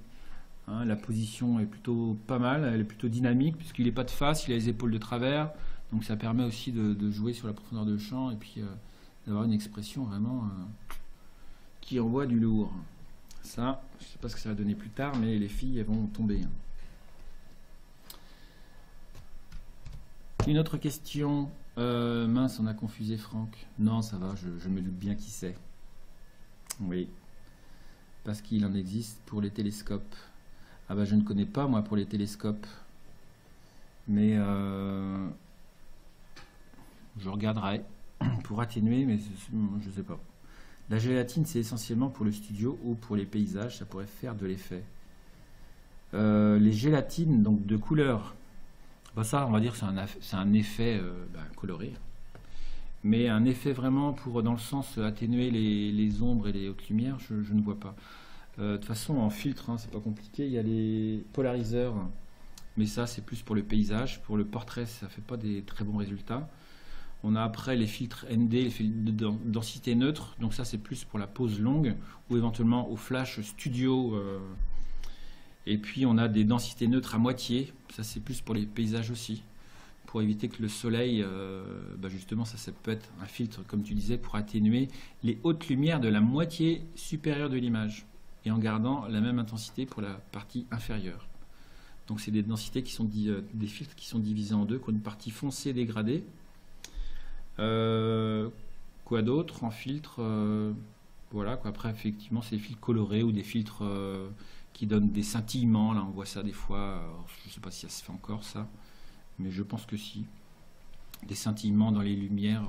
Hein, la position est plutôt pas mal, elle est plutôt dynamique, puisqu'il n'est pas de face, il a les épaules de travers, donc ça permet aussi de jouer sur la profondeur de champ, et puis d'avoir une expression vraiment qui envoie du lourd. Ça, je ne sais pas ce que ça va donner plus tard, mais les filles, elles vont tomber. Une autre question. Mince, on a confusé Franck. Non, ça va, je me doute bien qui c'est. Oui, parce qu'il en existe pour les télescopes. Ah bah je ne connais pas moi pour les télescopes, mais je regarderai pour atténuer, mais je sais pas. La gélatine, c'est essentiellement pour le studio ou pour les paysages, ça pourrait faire de l'effet. Les gélatines donc de couleur, bah ça on va dire c'est un effet coloré. Mais un effet vraiment pour, dans le sens atténuer les ombres et les hautes lumières, je ne vois pas. De toute façon, en filtre, hein, c'est pas compliqué. Il y a les polariseurs, mais ça, c'est plus pour le paysage. Pour le portrait, ça fait pas des très bons résultats. On a après les filtres ND, les filtres de densité neutre. Donc ça, c'est plus pour la pose longue ou éventuellement au flash studio. Et puis, on a des densités neutres à moitié. Ça, c'est plus pour les paysages aussi, pour éviter que le soleil, justement, ça peut être un filtre, comme tu disais, pour atténuer les hautes lumières de la moitié supérieure de l'image, et en gardant la même intensité pour la partie inférieure. Donc c'est des densités qui sont des filtres qui sont divisés en deux, qui ont une partie foncée dégradée. Quoi d'autre en filtre, voilà, quoi. Après, effectivement, c'est des filtres colorés ou des filtres qui donnent des scintillements. Là, on voit ça des fois. Alors, je ne sais pas si ça se fait encore, ça, mais je pense que si. Des scintillements dans les lumières,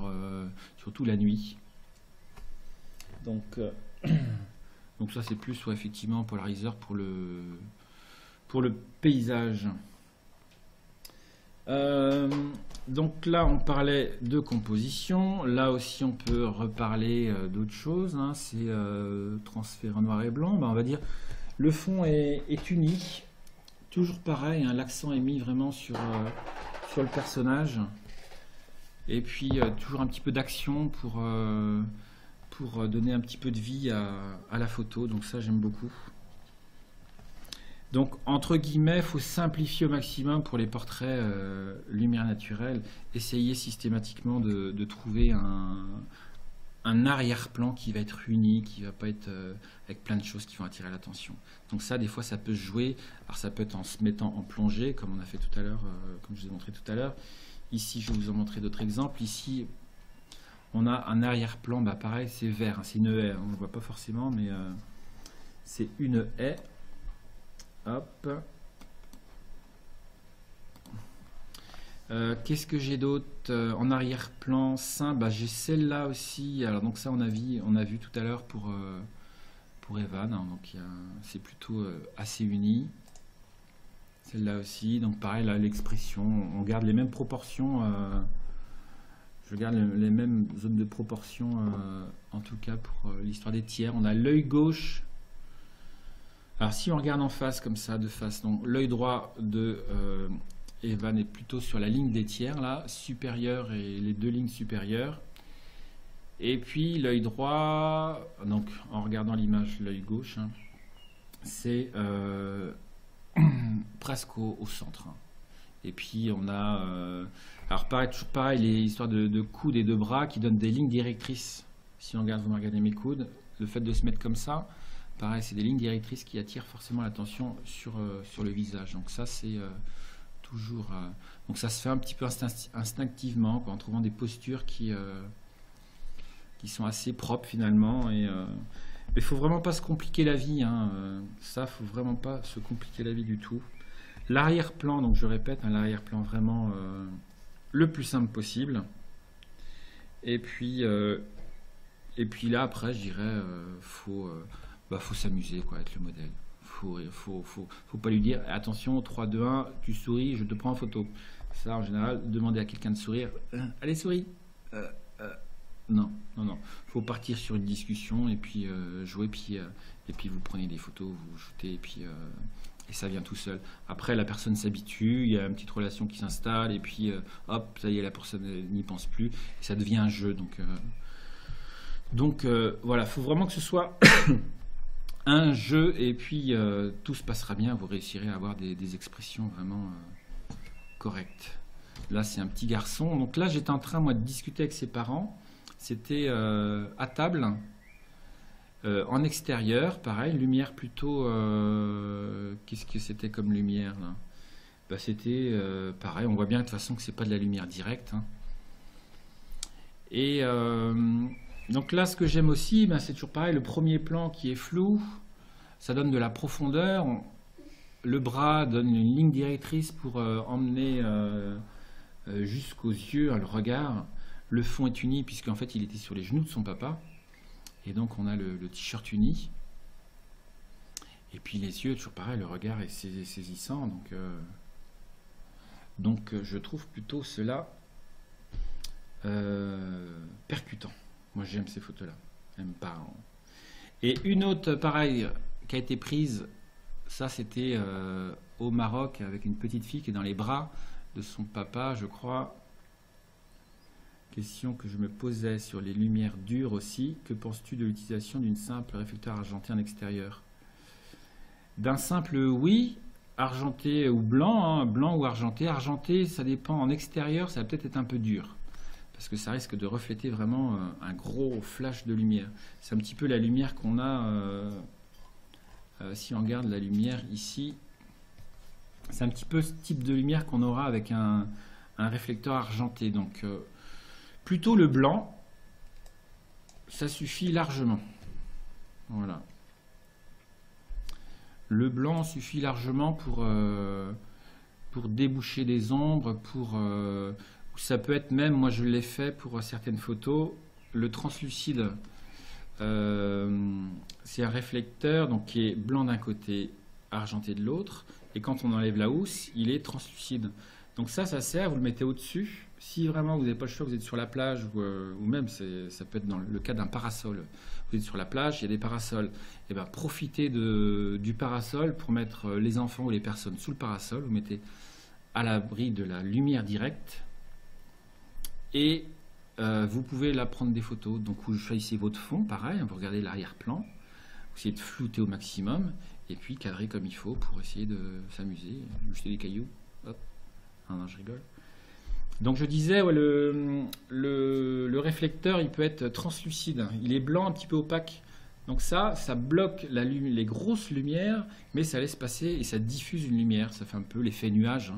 surtout la nuit. Donc ça, c'est plus effectivement polariseur pour le paysage. Donc là, on parlait de composition. Là aussi, on peut reparler d'autres choses. Hein. C'est transfert en noir et blanc. On va dire le fond est uni. Toujours pareil, hein, l'accent est mis vraiment sur le personnage. Et puis toujours un petit peu d'action pour donner un petit peu de vie à la photo. Donc ça, j'aime beaucoup. Donc, entre guillemets, il faut simplifier au maximum pour les portraits lumière naturelle. Essayer systématiquement de trouver un arrière-plan qui va être uni, qui ne va pas être avec plein de choses qui vont attirer l'attention. Donc ça, des fois, ça peut se jouer. Alors, ça peut être en se mettant en plongée, comme on a fait tout à l'heure, comme je vous ai montré tout à l'heure. Ici, je vais vous en montrer d'autres exemples. Ici, on a un arrière-plan, pareil, c'est vert, hein, c'est une haie. On ne le voit pas forcément, mais c'est une haie. Hop. Qu'est-ce que j'ai d'autre en arrière-plan simple? J'ai celle-là aussi. Alors donc ça on a vu tout à l'heure pour Evan. Hein, donc c'est plutôt assez uni. Celle-là aussi. Donc pareil là l'expression. On garde les mêmes proportions. Je garde les mêmes zones de proportion en tout cas pour l'histoire des tiers. On a l'œil gauche. Alors si on regarde en face comme ça, de face, donc l'œil droit de Evan est plutôt sur la ligne des tiers, là, supérieure et les deux lignes supérieures. Et puis l'œil droit, donc en regardant l'image, l'œil gauche, hein, c'est presque au centre. Hein. Et puis on a, alors toujours pareil, les histoires de coudes et de bras qui donnent des lignes directrices. Si on regarde, vous regardez mes coudes, le fait de se mettre comme ça, pareil, c'est des lignes directrices qui attirent forcément l'attention sur le visage. Donc ça, c'est toujours... donc ça se fait un petit peu instinctivement, quoi, en trouvant des postures qui sont assez propres finalement. Mais il faut vraiment pas se compliquer la vie. Hein. Ça, faut vraiment pas se compliquer la vie du tout. L'arrière-plan, donc je répète, hein, l'arrière-plan vraiment le plus simple possible. Et puis là, après, je dirais, faut s'amuser quoi avec le modèle. Faut pas lui dire attention 3, 2, 1, tu souris, je te prends en photo. Ça en général, demander à quelqu'un de sourire, allez souris. Non. Faut partir sur une discussion et puis jouer, et puis vous prenez des photos, vous shootez et ça vient tout seul. Après la personne s'habitue, il y a une petite relation qui s'installe et puis hop, ça y est, la personne n'y pense plus et ça devient un jeu. Donc voilà, faut vraiment que ce soit un jeu et puis tout se passera bien, vous réussirez à avoir des expressions vraiment correctes. Là c'est un petit garçon, donc là j'étais en train moi de discuter avec ses parents, c'était à table, en extérieur, pareil, lumière plutôt, qu'est-ce que c'était comme lumière là? C'était pareil, on voit bien de toute façon que c'est pas de la lumière directe. Hein. Et donc là, ce que j'aime aussi, c'est toujours pareil, le premier plan qui est flou, ça donne de la profondeur. Le bras donne une ligne directrice pour emmener jusqu'aux yeux, le regard. Le fond est uni, puisqu'en fait, il était sur les genoux de son papa. Et donc, on a le t-shirt uni. Et puis, les yeux, toujours pareil, le regard est saisissant. Donc je trouve plutôt cela percutant. Moi j'aime ces photos-là, elles me parlent. Et une autre pareil qui a été prise, ça c'était au Maroc avec une petite fille qui est dans les bras de son papa, je crois. Question que je me posais sur les lumières dures aussi. Que penses-tu de l'utilisation d'une simple réflecteur argenté en extérieur? D'un simple oui, argenté ou blanc, hein, blanc ou argenté. Argenté, ça dépend. En extérieur, ça va peut-être être un peu dur. Parce que ça risque de refléter vraiment un gros flash de lumière. C'est un petit peu la lumière qu'on a, si on regarde la lumière ici, c'est un petit peu ce type de lumière qu'on aura avec un réflecteur argenté. Donc plutôt le blanc, ça suffit largement. Voilà. Le blanc suffit largement pour déboucher des ombres, ça peut être même, moi je l'ai fait pour certaines photos, le translucide, c'est un réflecteur donc, qui est blanc d'un côté, argenté de l'autre, et quand on enlève la housse, il est translucide. Donc ça sert, vous le mettez au-dessus. Si vraiment vous n'avez pas le choix, vous êtes sur la plage, ou même ça peut être dans le cas d'un parasol. Vous êtes sur la plage, il y a des parasols. Et bien profitez du parasol pour mettre les enfants ou les personnes sous le parasol. Vous mettez à l'abri de la lumière directe. Et vous pouvez là prendre des photos. Donc vous choisissez votre fond, pareil, vous regardez l'arrière-plan. Vous essayez de flouter au maximum. Et puis cadrer comme il faut pour essayer de s'amuser. Jeter des cailloux. Hop. Ah non, je rigole. Donc je disais, ouais, le réflecteur, il peut être translucide. Il est blanc, un petit peu opaque. Donc ça bloque les grosses lumières, mais ça laisse passer et ça diffuse une lumière. Ça fait un peu l'effet nuage.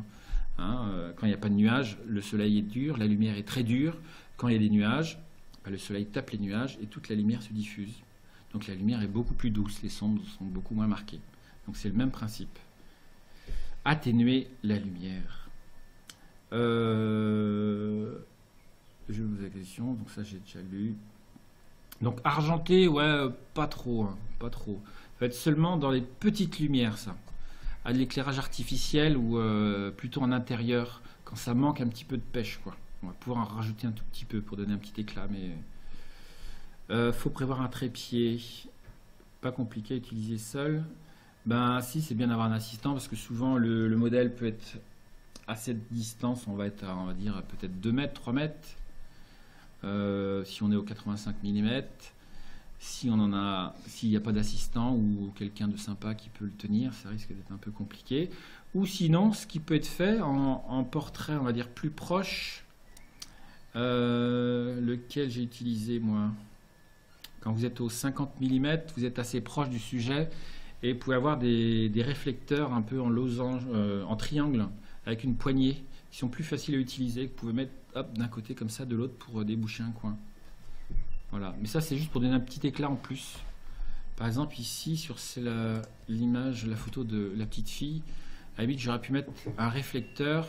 Quand il n'y a pas de nuages, le soleil est dur, la lumière est très dure. Quand il y a des nuages, le soleil tape les nuages et toute la lumière se diffuse. Donc la lumière est beaucoup plus douce, les sombres sont beaucoup moins marquées. Donc c'est le même principe. Atténuer la lumière. Je vous pose la question, donc ça j'ai déjà lu. Donc argenté, ouais, pas trop, pas trop. Ça va être seulement dans les petites lumières, ça. À l'éclairage artificiel ou plutôt en intérieur, quand ça manque un petit peu de pêche, quoi. On va pouvoir en rajouter un tout petit peu pour donner un petit éclat, mais faut prévoir un trépied. Pas compliqué à utiliser seul. Ben si, c'est bien d'avoir un assistant parce que souvent le modèle peut être à cette distance, on va être à, on va dire, peut-être 2 mètres, 3 mètres. Si on est au 85 mm. S'il n'y a pas d'assistant ou quelqu'un de sympa qui peut le tenir, ça risque d'être un peu compliqué. Ou sinon, ce qui peut être fait en portrait, on va dire, plus proche, lequel j'ai utilisé, moi. Quand vous êtes au 50 mm, vous êtes assez proche du sujet et vous pouvez avoir des réflecteurs un peu en losange, en triangle, avec une poignée, qui sont plus faciles à utiliser, que vous pouvez mettre d'un côté comme ça, de l'autre pour déboucher un coin. Voilà, mais ça c'est juste pour donner un petit éclat en plus. Par exemple ici, sur l'image, la photo de la petite fille, à la limite j'aurais pu mettre un réflecteur,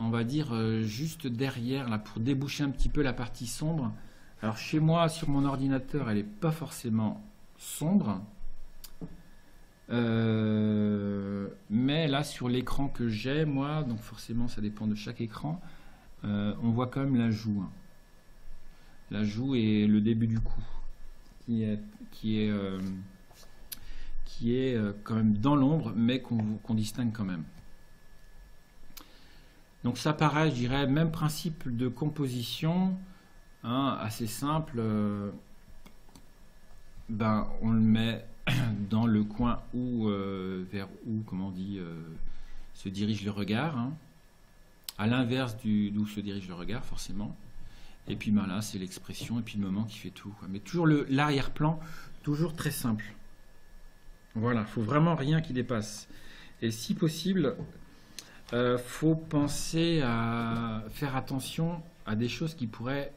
on va dire juste derrière, là, pour déboucher un petit peu la partie sombre. Alors chez moi, sur mon ordinateur, elle n'est pas forcément sombre. Mais là sur l'écran que j'ai moi, donc forcément ça dépend de chaque écran, on voit quand même la joue, la joue et le début du cou qui est quand même dans l'ombre, mais qu'on distingue quand même. Donc ça pareil, je dirais même principe de composition, assez simple. Ben on le met dans le coin où, vers où, comment on dit, se dirige le regard, à l'inverse d'où se dirige le regard, forcément. Et puis ben là, c'est l'expression et puis le moment qui fait tout, quoi. Mais toujours l'arrière-plan, toujours très simple. Voilà, il faut vraiment rien qui dépasse. Et si possible, faut penser à faire attention à des choses qui pourraient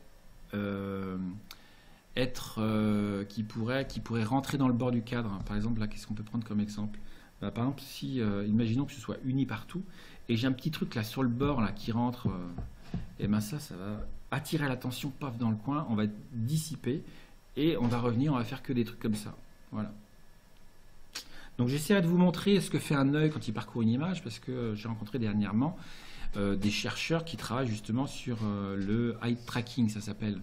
qui pourrait rentrer dans le bord du cadre. Par exemple, là, qu'est-ce qu'on peut prendre comme exemple? Par exemple, si, imaginons que ce soit uni partout, et j'ai un petit truc là sur le bord là qui rentre, et ben ça va attirer l'attention, paf, dans le coin, on va dissiper, et on va revenir, on va faire que des trucs comme ça. Voilà. Donc j'essaierai de vous montrer ce que fait un œil quand il parcourt une image, parce que j'ai rencontré dernièrement des chercheurs qui travaillent justement sur le eye tracking, ça s'appelle.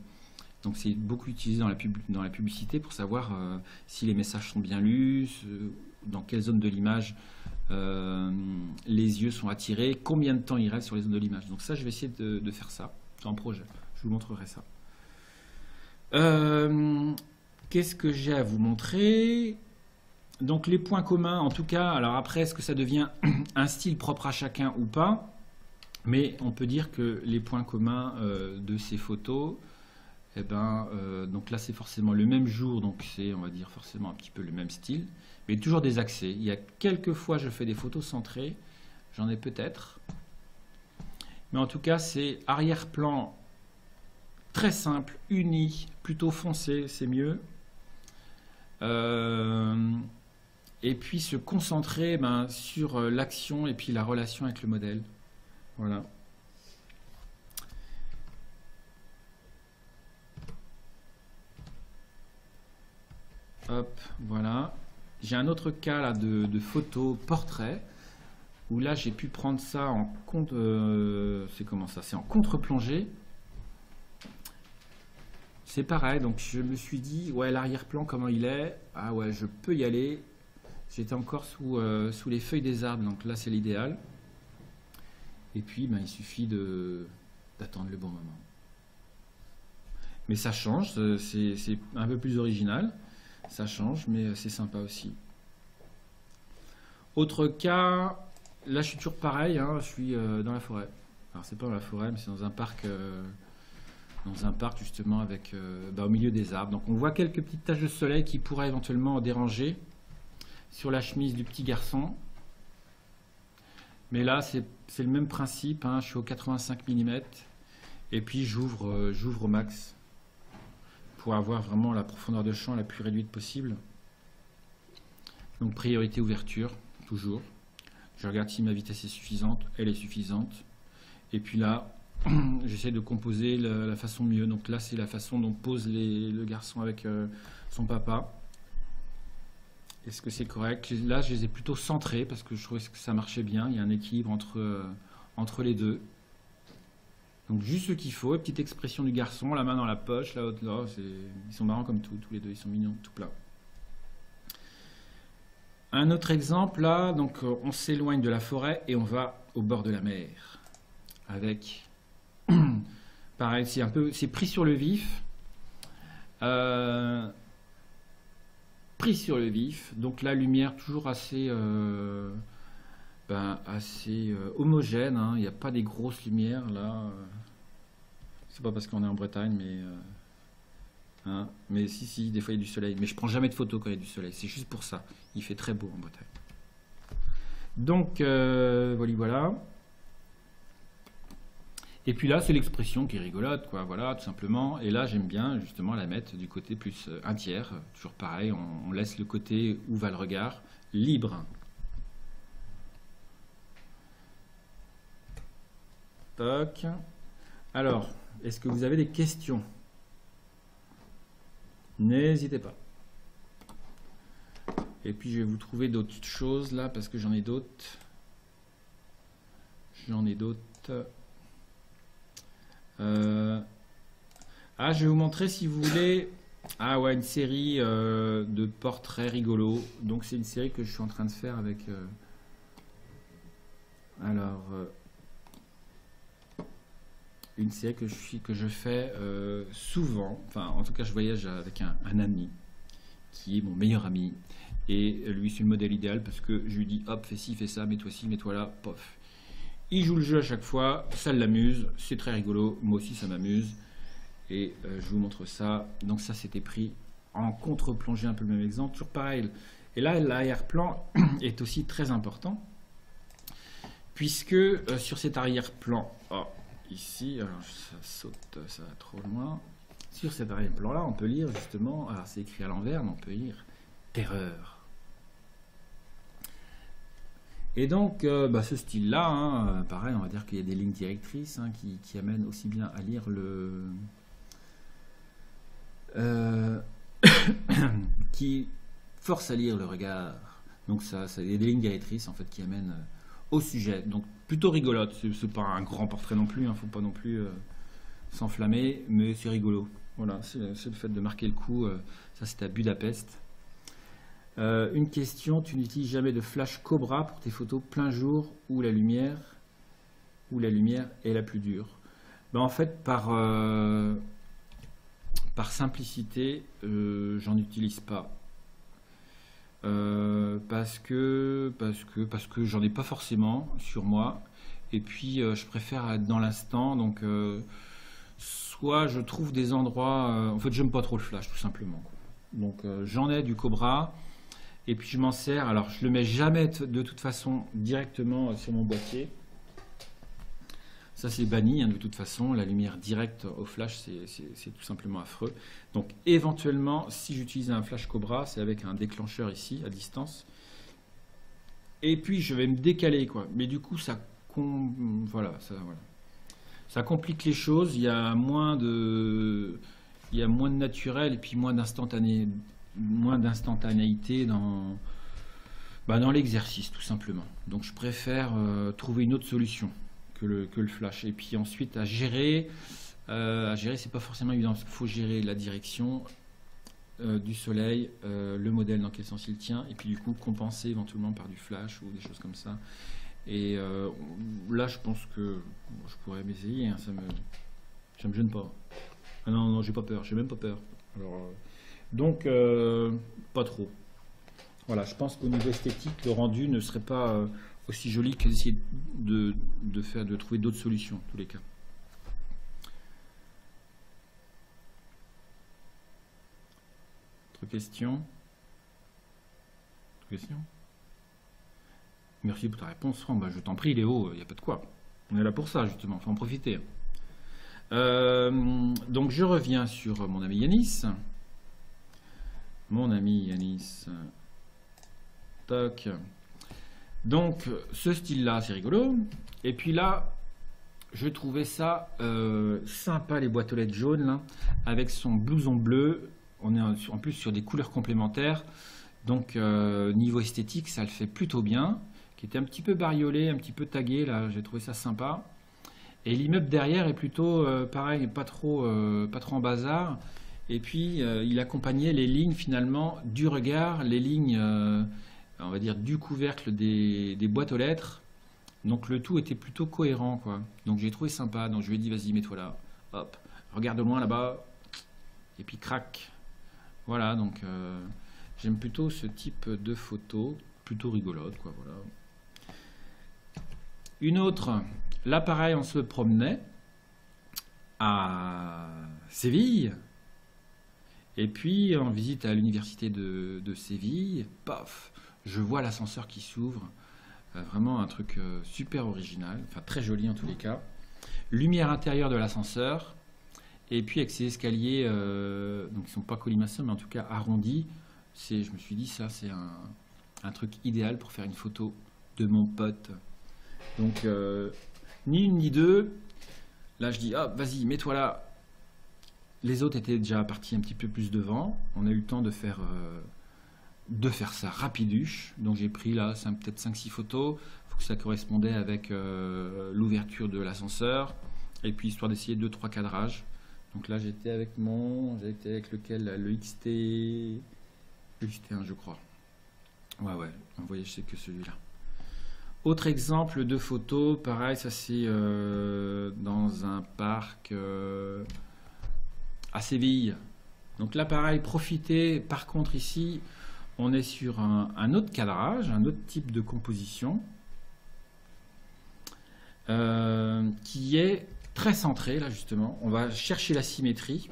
Donc c'est beaucoup utilisé dans la publicité pour savoir si les messages sont bien lus, dans quelle zone de l'image les yeux sont attirés, combien de temps ils restent sur les zones de l'image. Donc ça, je vais essayer de faire ça en projet. Je vous montrerai ça. Qu'est-ce que j'ai à vous montrer? Donc les points communs, en tout cas, alors après, est-ce que ça devient un style propre à chacun ou pas? Mais on peut dire que les points communs de ces photos, eh ben, donc là c'est forcément le même jour, donc c'est, on va dire, forcément un petit peu le même style, mais toujours des accès. Il y a quelques fois je fais des photos centrées, j'en ai peut-être, mais en tout cas c'est arrière-plan très simple, uni, plutôt foncé, c'est mieux. Et puis se concentrer sur l'action et puis la relation avec le modèle. Voilà. Hop, voilà. J'ai un autre cas là de photo portrait où là j'ai pu prendre ça en compte. C'est comment ça? C'est en contre-plongée. C'est pareil, donc je me suis dit, ouais, l'arrière-plan, comment il est? Ah ouais, je peux y aller. J'étais encore sous les feuilles des arbres, donc là c'est l'idéal. Et puis il suffit d'attendre le bon moment. Mais ça change, c'est un peu plus original. Ça change, mais c'est sympa aussi. Autre cas, là je suis toujours pareil, hein, je suis dans la forêt. Alors c'est pas dans la forêt, mais c'est dans un parc justement avec au milieu des arbres. Donc on voit quelques petites taches de soleil qui pourraient éventuellement déranger sur la chemise du petit garçon. Mais là c'est le même principe, hein, je suis au 85 mm et puis j'ouvre au max pour avoir vraiment la profondeur de champ la plus réduite possible. Donc priorité ouverture, toujours. Je regarde si ma vitesse est suffisante, elle est suffisante. Et puis là, j'essaie de composer la façon mieux. Donc là, c'est la façon dont pose le garçon avec son papa. Est-ce que c'est correct? Là, je les ai plutôt centrés parce que je trouvais que ça marchait bien. Il y a un équilibre entre les deux. Donc juste ce qu'il faut, petite expression du garçon, la main dans la poche, la haute là, ils sont marrants comme tout, tous les deux, ils sont mignons, tout plein. Un autre exemple là, donc on s'éloigne de la forêt et on va au bord de la mer. Avec, pareil, c'est pris sur le vif. Pris sur le vif, donc la lumière toujours assez homogène, hein. Il n'y a pas des grosses lumières là. C'est pas parce qu'on est en Bretagne, mais si, des fois il y a du soleil. Mais je prends jamais de photos quand il y a du soleil, c'est juste pour ça. Il fait très beau en Bretagne. Donc voilà. Et puis là, c'est l'expression qui est rigolote, quoi. Voilà, tout simplement. Et là, j'aime bien justement la mettre du côté plus un tiers. Toujours pareil, on laisse le côté où va le regard libre. Toc. Alors, est-ce que vous avez des questions? N'hésitez pas. Et puis je vais vous trouver d'autres choses là parce que j'en ai d'autres. Je vais vous montrer si vous voulez. Ah ouais, une série de portraits rigolos. Donc c'est une série que je suis en train de faire avec. Une série que je fais souvent. Enfin, en tout cas, je voyage avec un ami qui est mon meilleur ami. Et lui, c'est le modèle idéal parce que je lui dis hop, fais ci, fais ça, mets-toi ci, mets-toi là, pof. Il joue le jeu à chaque fois, ça l'amuse, c'est très rigolo, moi aussi ça m'amuse. Et je vous montre ça. Donc ça, c'était pris en contre-plongée, un peu le même exemple, toujours pareil. Et là, l'arrière-plan est aussi très important puisque sur cet arrière-plan, ici, alors ça saute, ça va trop loin. Sur cet arrière-plan-là, on peut lire justement, alors c'est écrit à l'envers, mais on peut lire terreur. Et donc, ce style-là, pareil, on va dire qu'il y a des lignes directrices qui amènent aussi bien à lire qui force à lire le regard. Donc, il y a des lignes directrices en fait qui amènent au sujet. Donc plutôt rigolote, c'est pas un grand portrait non plus, hein, faut pas non plus s'enflammer, mais c'est rigolo. Voilà, c'est le fait de marquer le coup, ça c'était à Budapest. Une question, tu n'utilises jamais de flash Cobra pour tes photos plein jour où la lumière est la plus dure? Ben, en fait, par simplicité, j'en utilise pas. Parce que j'en ai pas forcément sur moi. Et puis, je préfère être dans l'instant. Donc, soit je trouve des endroits... en fait, j'aime pas trop le flash, tout simplement, quoi. Donc, j'en ai du Cobra. Et puis, je m'en sers. Alors, je le mets jamais de toute façon directement sur mon boîtier. Ça, c'est banni, hein, de toute façon. La lumière directe au flash, c'est tout simplement affreux. Donc, éventuellement, si j'utilise un flash Cobra, c'est avec un déclencheur ici, à distance. Et puis, je vais me décaler, quoi. Mais du coup, voilà. Ça complique les choses. Il y a moins de naturel et puis moins d'instantanéité dans l'exercice, tout simplement. Donc, je préfère trouver une autre solution que le flash. Et puis ensuite, à gérer, c'est pas forcément évident parce qu'il faut gérer la direction du soleil, le modèle dans quel sens il tient, et puis du coup compenser éventuellement par du flash ou des choses comme ça. Et là, je pense que je pourrais m'essayer, hein, ça me gêne pas. Ah non, j'ai pas peur, j'ai même pas peur. Alors, donc, pas trop. Voilà, je pense qu'au niveau esthétique, le rendu ne serait pas aussi joli que d'essayer de trouver d'autres solutions, en tous les cas. Autre question? Merci pour ta réponse, Franck. Bah, je t'en prie, Léo, il n'y a pas de quoi. On est là pour ça, justement, il faut en profiter. Donc, je reviens sur mon ami Yanis. Toc. Donc, ce style-là, c'est rigolo. Et puis là, je trouvais ça sympa, les boîtes aux lettres jaunes, là, avec son blouson bleu. On est en plus sur des couleurs complémentaires. Donc, niveau esthétique, ça le fait plutôt bien. Qui était un petit peu bariolé, un petit peu tagué, là, j'ai trouvé ça sympa. Et l'immeuble derrière est plutôt, pareil, pas trop en bazar. Et puis, il accompagnait les lignes, finalement, du regard, les lignes... on va dire du couvercle des boîtes aux lettres. Donc le tout était plutôt cohérent, quoi. Donc j'ai trouvé sympa. Donc je lui ai dit, vas-y, mets-toi là. Hop, regarde loin là-bas. Et puis crac. Voilà, donc j'aime plutôt ce type de photo. Plutôt rigolote, quoi, voilà. Une autre, là pareil, on se promenait à Séville. Et puis en visite à l'université de Séville, paf, je vois l'ascenseur qui s'ouvre, vraiment un truc super original, enfin très joli en tous les cas. Lumière intérieure de l'ascenseur, et puis avec ces escaliers, donc ils ne sont pas colimaçons, mais en tout cas arrondis. Je me suis dit, ça c'est un truc idéal pour faire une photo de mon pote. Donc ni une ni deux, là je dis, ah vas-y, mets-toi là. Les autres étaient déjà partis un petit peu plus devant, on a eu le temps de faire ça rapiduche. Donc j'ai pris là peut-être 5-6 photos. Il faut que ça correspondait avec l'ouverture de l'ascenseur. Et puis histoire d'essayer 2-3 cadrages. Donc là j'étais avec lequel là, le XT1 je crois. Ouais, en voyage c'est que celui-là. Autre exemple de photo, pareil, ça c'est dans un parc à Séville. Donc là pareil, profitez, par contre ici on est sur un autre cadrage, un autre type de composition qui est très centré là justement. On va chercher la symétrie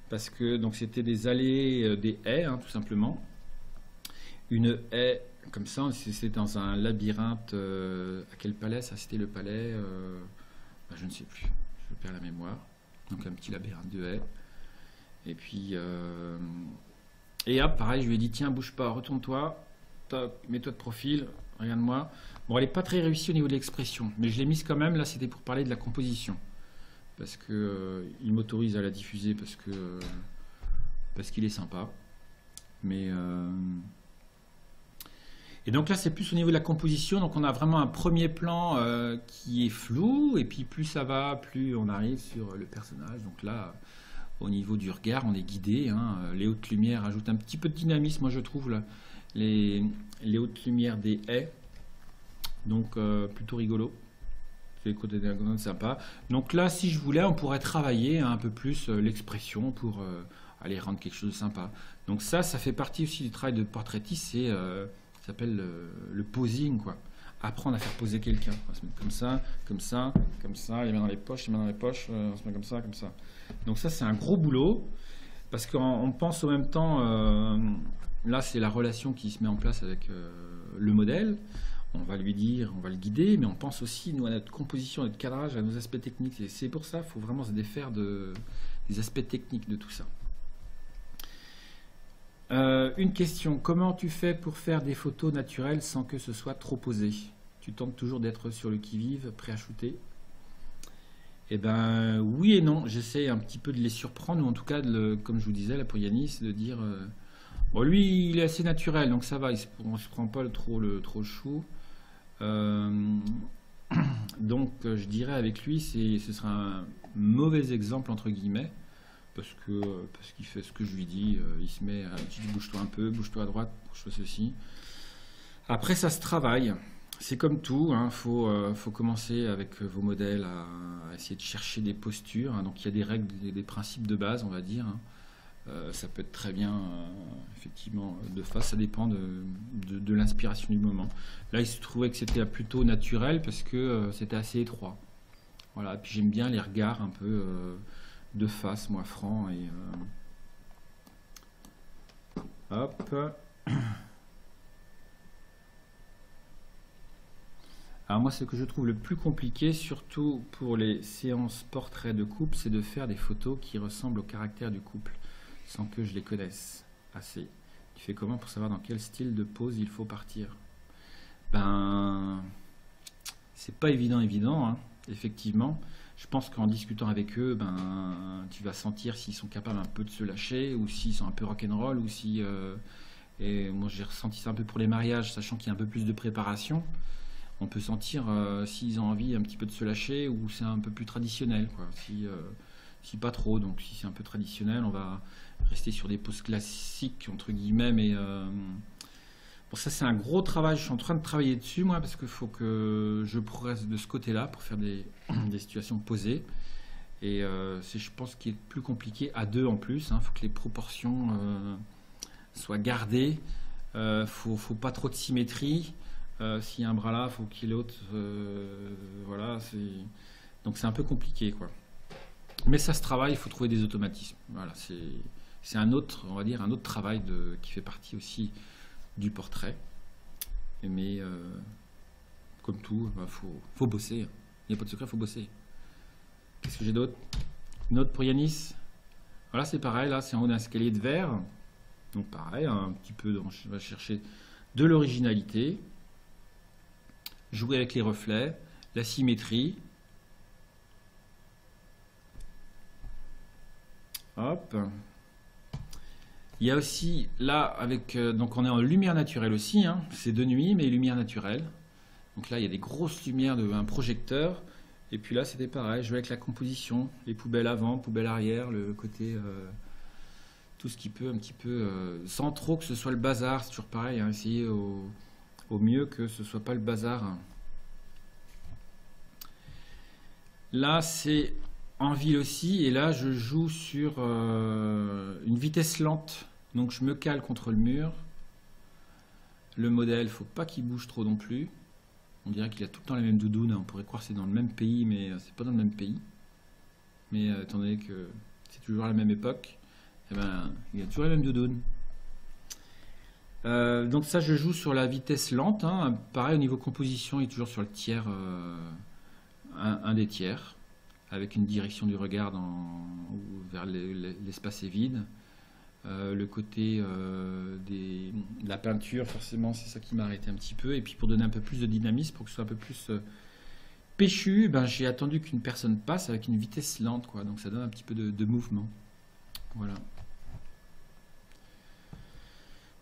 parce que donc c'était des allées, des haies hein, tout simplement. Une haie comme ça, c'est dans un labyrinthe. À quel palais ça? C'était le palais, je ne sais plus, je perds la mémoire. Donc un petit labyrinthe de haies. Et puis et hop, pareil, je lui ai dit tiens, bouge pas, retourne-toi, mets-toi de profil, regarde-moi. Bon, elle n'est pas très réussie au niveau de l'expression, mais je l'ai mise quand même. Là, c'était pour parler de la composition, parce que il m'autorise à la diffuser parce qu'il est sympa. Mais Et donc là, c'est plus au niveau de la composition. Donc on a vraiment un premier plan qui est flou, et puis plus ça va, plus on arrive sur le personnage. Donc là, au niveau du regard, on est guidé, hein. Les hautes lumières ajoutent un petit peu de dynamisme, moi je trouve, là. Les hautes lumières des haies. Donc plutôt rigolo. C'est le côté diagonale sympa. Donc là, si je voulais, on pourrait travailler un peu plus l'expression pour aller rendre quelque chose de sympa. Donc ça fait partie aussi du travail de portraitiste. C'est ça s'appelle le posing, quoi. Apprendre à faire poser quelqu'un. On va se mettre comme ça, comme ça, comme ça, les mains dans les poches, les mains dans les poches, on se met comme ça, comme ça. Donc ça, c'est un gros boulot, parce qu'on pense en même temps, là, c'est la relation qui se met en place avec le modèle. On va lui dire, on va le guider, mais on pense aussi, nous, à notre composition, à notre cadrage, à nos aspects techniques. Et c'est pour ça qu'il faut vraiment se défaire des aspects techniques de tout ça. Une question, comment tu fais pour faire des photos naturelles sans que ce soit trop posé? Tu tentes toujours d'être sur le qui-vive, prêt à shooter? Eh ben oui et non, j'essaie un petit peu de les surprendre, ou en tout cas, comme je vous disais là pour Yanis, de dire bon, lui il est assez naturel, donc ça va, on se prend pas trop chou. Donc je dirais avec lui, ce sera un mauvais exemple entre guillemets, parce qu'il fait ce que je lui dis, il se met à dire bouge-toi un peu, bouge-toi à droite, bouge-toi ceci. Après ça se travaille, c'est comme tout, hein, faut commencer avec vos modèles à essayer de chercher des postures, hein. Donc il y a des règles, des principes de base, on va dire, hein. Ça peut être très bien, effectivement, de face, ça dépend de l'inspiration du moment. Là, il se trouvait que c'était plutôt naturel parce que c'était assez étroit. Voilà, puis j'aime bien les regards un peu de face, moi, francs. Et, hop. Alors moi, ce que je trouve le plus compliqué, surtout pour les séances portraits de couple, c'est de faire des photos qui ressemblent au caractère du couple, sans que je les connaisse assez. Tu fais comment pour savoir dans quel style de pose il faut partir? Ben, c'est pas évident, hein, effectivement. Je pense qu'en discutant avec eux, ben, tu vas sentir s'ils sont capables un peu de se lâcher, ou s'ils sont un peu rock'n'roll, ou si... et moi, j'ai ressenti ça un peu pour les mariages, sachant qu'il y a un peu plus de préparation. On peut sentir s'ils ont envie un petit peu de se lâcher, ou c'est un peu plus traditionnel, quoi. Si pas trop, donc si c'est un peu traditionnel, on va rester sur des poses classiques, entre guillemets, mais bon, ça c'est un gros travail, je suis en train de travailler dessus, moi, parce qu'il faut que je progresse de ce côté-là pour faire des situations posées, et c'est, je pense, qu'il est plus compliqué à deux en plus, hein. Faut que les proportions soient gardées, faut pas trop de symétrie, s'il y a un bras là, faut qu'il y ait l'autre, voilà, donc c'est un peu compliqué, quoi. Mais ça se travaille, il faut trouver des automatismes. Voilà, c'est un autre, on va dire, un autre travail qui fait partie aussi du portrait. Mais comme tout, faut bosser. Il n'y a pas de secret, il faut bosser. Qu'est-ce que j'ai d'autre? Une autre pour Yanis. Voilà, c'est pareil, là, c'est en haut d'un escalier de verre. Donc pareil, un petit peu, on va chercher de l'originalité. Jouer avec les reflets, la symétrie. Hop. Il y a aussi là avec donc on est en lumière naturelle aussi, hein. C'est de nuit mais lumière naturelle. Donc là il y a des grosses lumières d'un projecteur, et puis là c'était pareil, jouer avec la composition, les poubelles avant, poubelles arrière, le côté tout ce qui peut un petit peu sans trop que ce soit le bazar, c'est toujours pareil, hein, essayer au mieux que ce soit pas le bazar. Là c'est en ville aussi, et là je joue sur une vitesse lente, donc je me cale contre le mur. Le modèle, faut pas qu'il bouge trop non plus. On dirait qu'il a tout le temps les mêmes doudounes, on pourrait croire que c'est dans le même pays, mais c'est pas dans le même pays. Mais étant donné que c'est toujours à la même époque, eh ben, il y a toujours les mêmes doudounes. Donc ça je joue sur la vitesse lente, hein. Pareil au niveau composition, il est toujours sur le tiers, un des tiers, avec une direction du regard vers l'espace est vide. Le côté de la peinture, forcément, c'est ça qui m'a arrêté un petit peu. Et puis pour donner un peu plus de dynamisme, pour que ce soit un peu plus péchu, ben, j'ai attendu qu'une personne passe avec une vitesse lente, quoi. Donc ça donne un petit peu de mouvement. Voilà.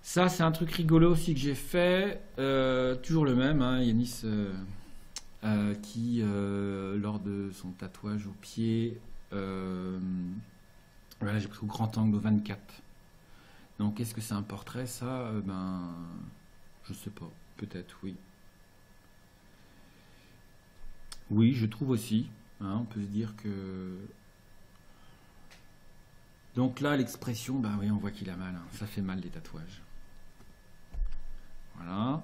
Ça, c'est un truc rigolo aussi que j'ai fait. Toujours le même, hein, Yanis, qui, lors de son tatouage au pied, voilà, j'ai pris au grand angle au 24. Donc, est-ce que c'est un portrait, ça? Ben, je sais pas. Peut-être, oui. Oui, je trouve aussi. Hein, on peut se dire que... Donc là, l'expression, bah oui, on voit qu'il a mal. Hein. Ça fait mal, les tatouages. Voilà.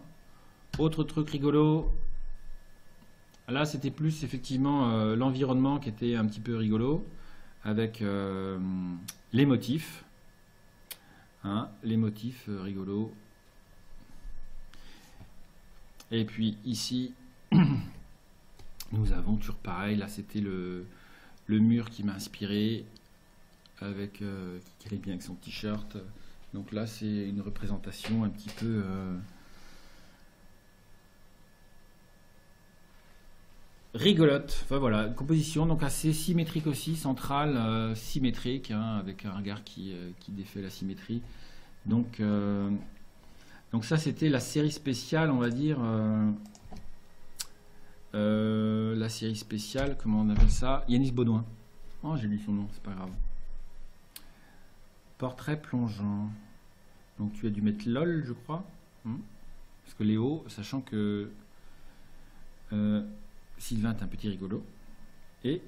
Autre truc rigolo. Là, c'était plus, effectivement, l'environnement qui était un petit peu rigolo. Avec les motifs. Hein, les motifs rigolos. Et puis, ici... Nous avons toujours pareil, là c'était le mur qui m'a inspiré, avec, qui allait bien avec son t-shirt. Donc là c'est une représentation un petit peu rigolote. Enfin voilà, une composition donc assez symétrique aussi, centrale, symétrique, hein, avec un regard qui défait la symétrie. Donc ça c'était la série spéciale, on va dire... la série spéciale, comment on appelle ça? Yanis Baudouin. Oh, j'ai lu son nom, c'est pas grave. Portrait plongeant. Donc tu as dû mettre LOL, je crois. Parce que Léo, sachant que Sylvain est un petit rigolo. Et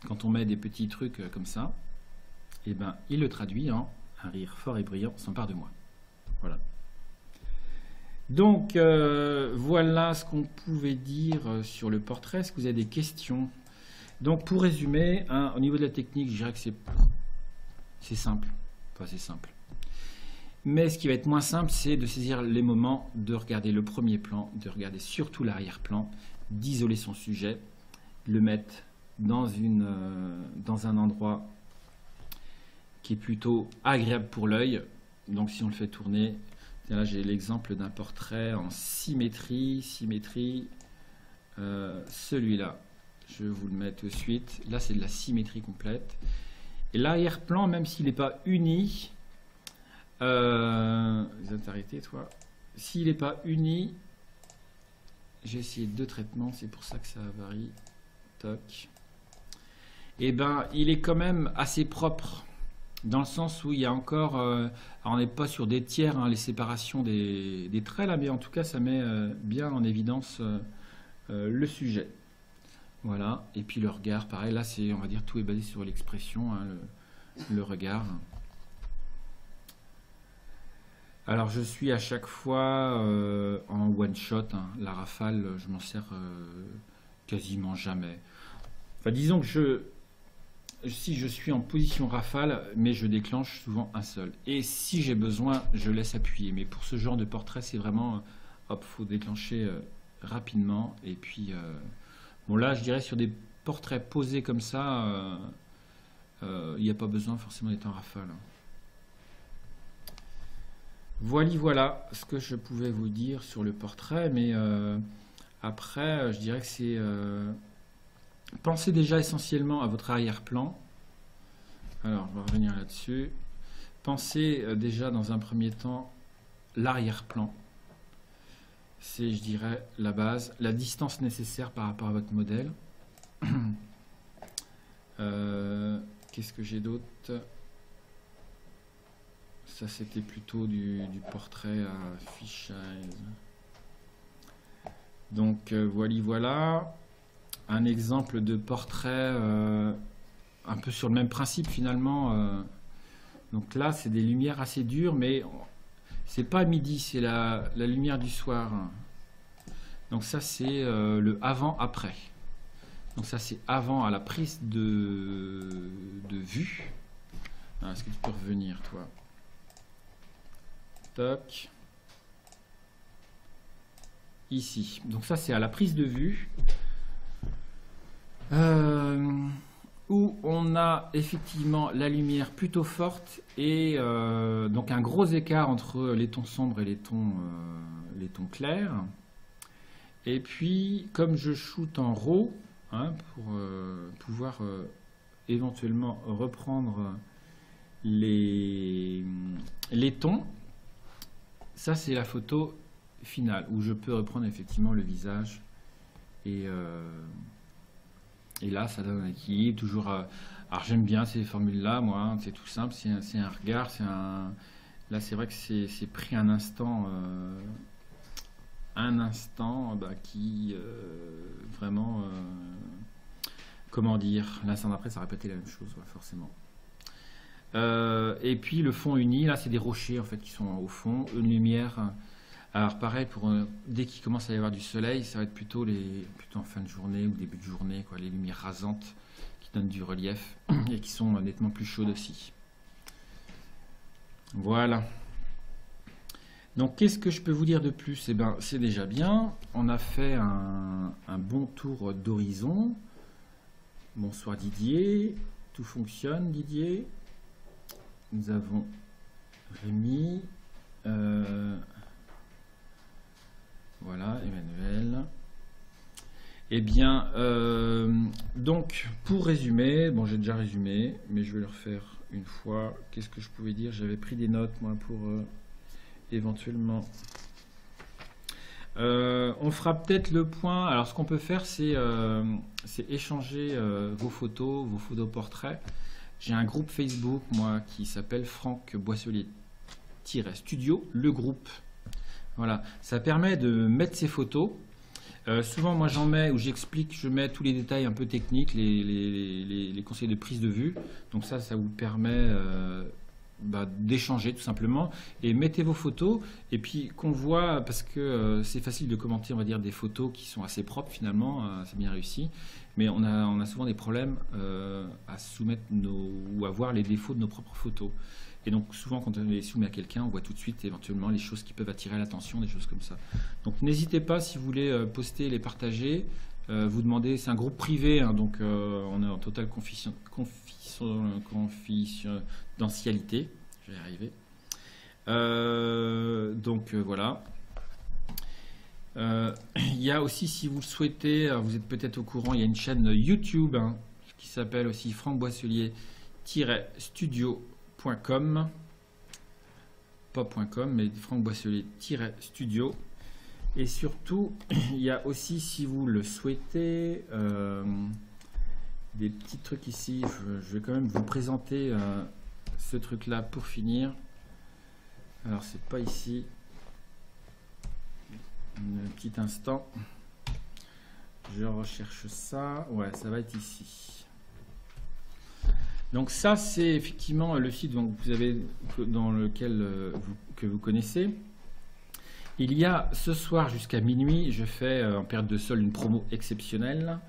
quand on met des petits trucs comme ça, et ben, il le traduit en un rire fort et brillant s'empare de moi. Voilà. Donc, voilà ce qu'on pouvait dire sur le portrait. Est-ce que vous avez des questions? Donc, pour résumer, hein, au niveau de la technique, je dirais que c'est simple. Enfin, c'est simple. Mais ce qui va être moins simple, c'est de saisir les moments, de regarder le premier plan, de regarder surtout l'arrière-plan, d'isoler son sujet, le mettre dans un endroit qui est plutôt agréable pour l'œil. Donc, si on le fait tourner... Là, j'ai l'exemple d'un portrait en symétrie. Celui-là, je vais vous le mettre tout de suite. Là, c'est de la symétrie complète. Et l'arrière-plan, même s'il n'est pas uni, vous êtes arrêté, toi. S'il n'est pas uni, j'ai essayé deux traitements, c'est pour ça que ça varie. Toc. Et ben, il est quand même assez propre. Dans le sens où il y a encore... alors on n'est pas sur des tiers, hein, les séparations des traits, là, mais en tout cas, ça met bien en évidence le sujet. Voilà. Et puis le regard, pareil, là, c'est, on va dire, tout est basé sur l'expression, hein, le regard. Alors, je suis à chaque fois en one-shot. Hein. La rafale, je m'en sers quasiment jamais. Enfin, disons que si je suis en position rafale, mais je déclenche souvent un seul. Et si j'ai besoin, je laisse appuyer. Mais pour ce genre de portrait, c'est vraiment, hop, faut déclencher rapidement. Et puis, bon là, je dirais sur des portraits posés comme ça, il n'y a pas besoin forcément d'être en rafale. Voilà ce que je pouvais vous dire sur le portrait. Mais après, je dirais que c'est... pensez déjà essentiellement à votre arrière-plan. Alors, on va revenir là-dessus. Pensez déjà dans un premier temps l'arrière-plan. C'est, je dirais, la base. La distance nécessaire par rapport à votre modèle. Qu'est-ce que j'ai d'autre? Ça, c'était plutôt du portrait à fisheye. Donc, voilà. Un exemple de portrait un peu sur le même principe finalement. Donc là, c'est des lumières assez dures, mais c'est pas midi, c'est la lumière du soir. Donc ça, c'est le avant-après. Donc ça, c'est avant à la prise de vue. Est-ce que tu peux revenir, toi? Toc. Ici. Donc ça, c'est à la prise de vue. Où on a effectivement la lumière plutôt forte et donc un gros écart entre les tons sombres et les tons clairs. Et puis, comme je shoot en RAW, hein, pour pouvoir éventuellement reprendre les tons, ça c'est la photo finale où je peux reprendre effectivement le visage et là ça donne un équilibre toujours. Alors j'aime bien ces formules là, moi, hein, c'est tout simple, c'est un regard, là c'est vrai que c'est pris un instant qui vraiment comment dire, l'instant d'après ça répétait la même chose, ouais, forcément. Et puis le fond uni, là c'est des rochers en fait qui sont au fond, une lumière. Alors pareil, dès qu'il commence à y avoir du soleil, ça va être plutôt en fin de journée ou début de journée, quoi, les lumières rasantes qui donnent du relief et qui sont nettement plus chaudes aussi. Voilà. Donc qu'est-ce que je peux vous dire de plus? Eh ben, c'est déjà bien. On a fait un bon tour d'horizon. Bonsoir Didier. Tout fonctionne Didier. Nous avons Rémi. Voilà, Emmanuel. Eh bien, donc, pour résumer, bon, j'ai déjà résumé, mais je vais le refaire une fois. Qu'est-ce que je pouvais dire? J'avais pris des notes, moi, pour éventuellement... on fera peut-être le point. Alors, ce qu'on peut faire, c'est échanger vos photos portraits. J'ai un groupe Facebook, moi, qui s'appelle Franck Boisselier-Studio, le groupe. Voilà, ça permet de mettre ses photos. Souvent, moi, j'en mets où j'explique, je mets tous les détails un peu techniques, les conseils de prise de vue. Donc ça vous permet d'échanger tout simplement. Et mettez vos photos et puis qu'on voit, parce que c'est facile de commenter, on va dire, des photos qui sont assez propres finalement, c'est bien réussi. Mais on a souvent des problèmes à soumettre ou à voir les défauts de nos propres photos. Et donc souvent quand on les soumet à quelqu'un, on voit tout de suite éventuellement les choses qui peuvent attirer l'attention, des choses comme ça. Donc n'hésitez pas, si vous voulez poster, les partager, vous demandez, c'est un groupe privé, hein, donc on est en totale confidentialité, je vais y arriver. Voilà. Il y a aussi, si vous le souhaitez, vous êtes peut-être au courant, il y a une chaîne YouTube hein, qui s'appelle aussi Franck Boisselier-Studio. Pas .com, mais Franck Boisselier-Studio. Et surtout, il y a aussi, si vous le souhaitez, des petits trucs ici. Je vais quand même vous présenter ce truc-là pour finir. Alors, c'est pas ici. Un petit instant. Je recherche ça. Ouais, ça va être ici. Donc ça, c'est effectivement le site donc, dans lequel que vous connaissez. Il y a ce soir jusqu'à minuit, je fais en période de solde une promo exceptionnelle.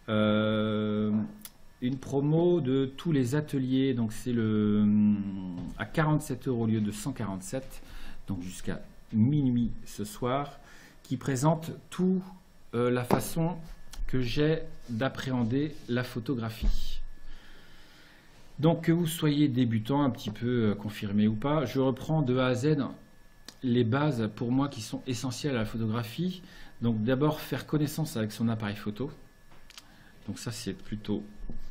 Une promo de tous les ateliers, donc c'est à 47 € au lieu de 147, donc jusqu'à minuit ce soir, qui présente toute la façon que j'ai d'appréhender la photographie. Donc que vous soyez débutant, un petit peu confirmé ou pas, je reprends de A à Z les bases pour moi qui sont essentielles à la photographie. Donc d'abord faire connaissance avec son appareil photo. Donc ça c'est plutôt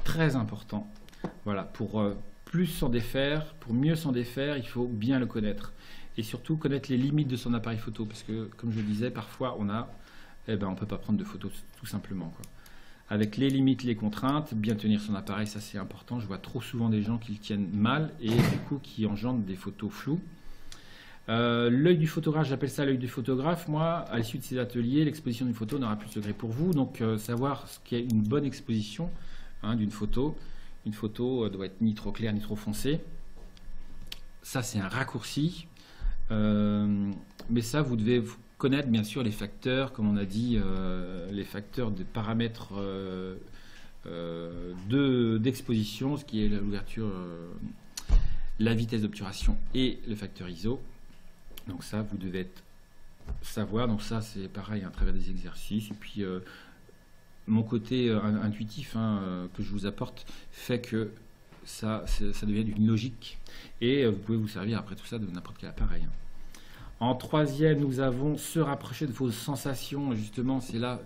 très important. Voilà, pour plus s'en défaire, pour mieux s'en défaire, il faut bien le connaître. Et surtout connaître les limites de son appareil photo. Parce que comme je le disais, parfois on ne peut pas prendre de photos tout simplement, quoi. Avec les limites, les contraintes, bien tenir son appareil, ça c'est important. Je vois trop souvent des gens qui le tiennent mal et du coup qui engendrent des photos floues. L'œil du photographe, j'appelle ça l'œil du photographe. Moi, à l'issue de ces ateliers, l'exposition d'une photo n'aura plus de secret pour vous. Donc savoir ce qu'est une bonne exposition d'une photo. Une photo doit être ni trop claire ni trop foncée. Ça c'est un raccourci. Mais ça, vous devez connaître bien sûr les facteurs, comme on a dit, les facteurs de paramètres d'exposition, ce qui est l'ouverture, la vitesse d'obturation et le facteur ISO. Donc ça, vous devez savoir. Donc ça, c'est pareil à travers des exercices. Et puis, mon côté intuitif que je vous apporte fait que ça devient une logique. Et vous pouvez vous servir après tout ça de n'importe quel appareil. En troisième, nous avons se rapprocher de vos sensations. Justement, c'est là,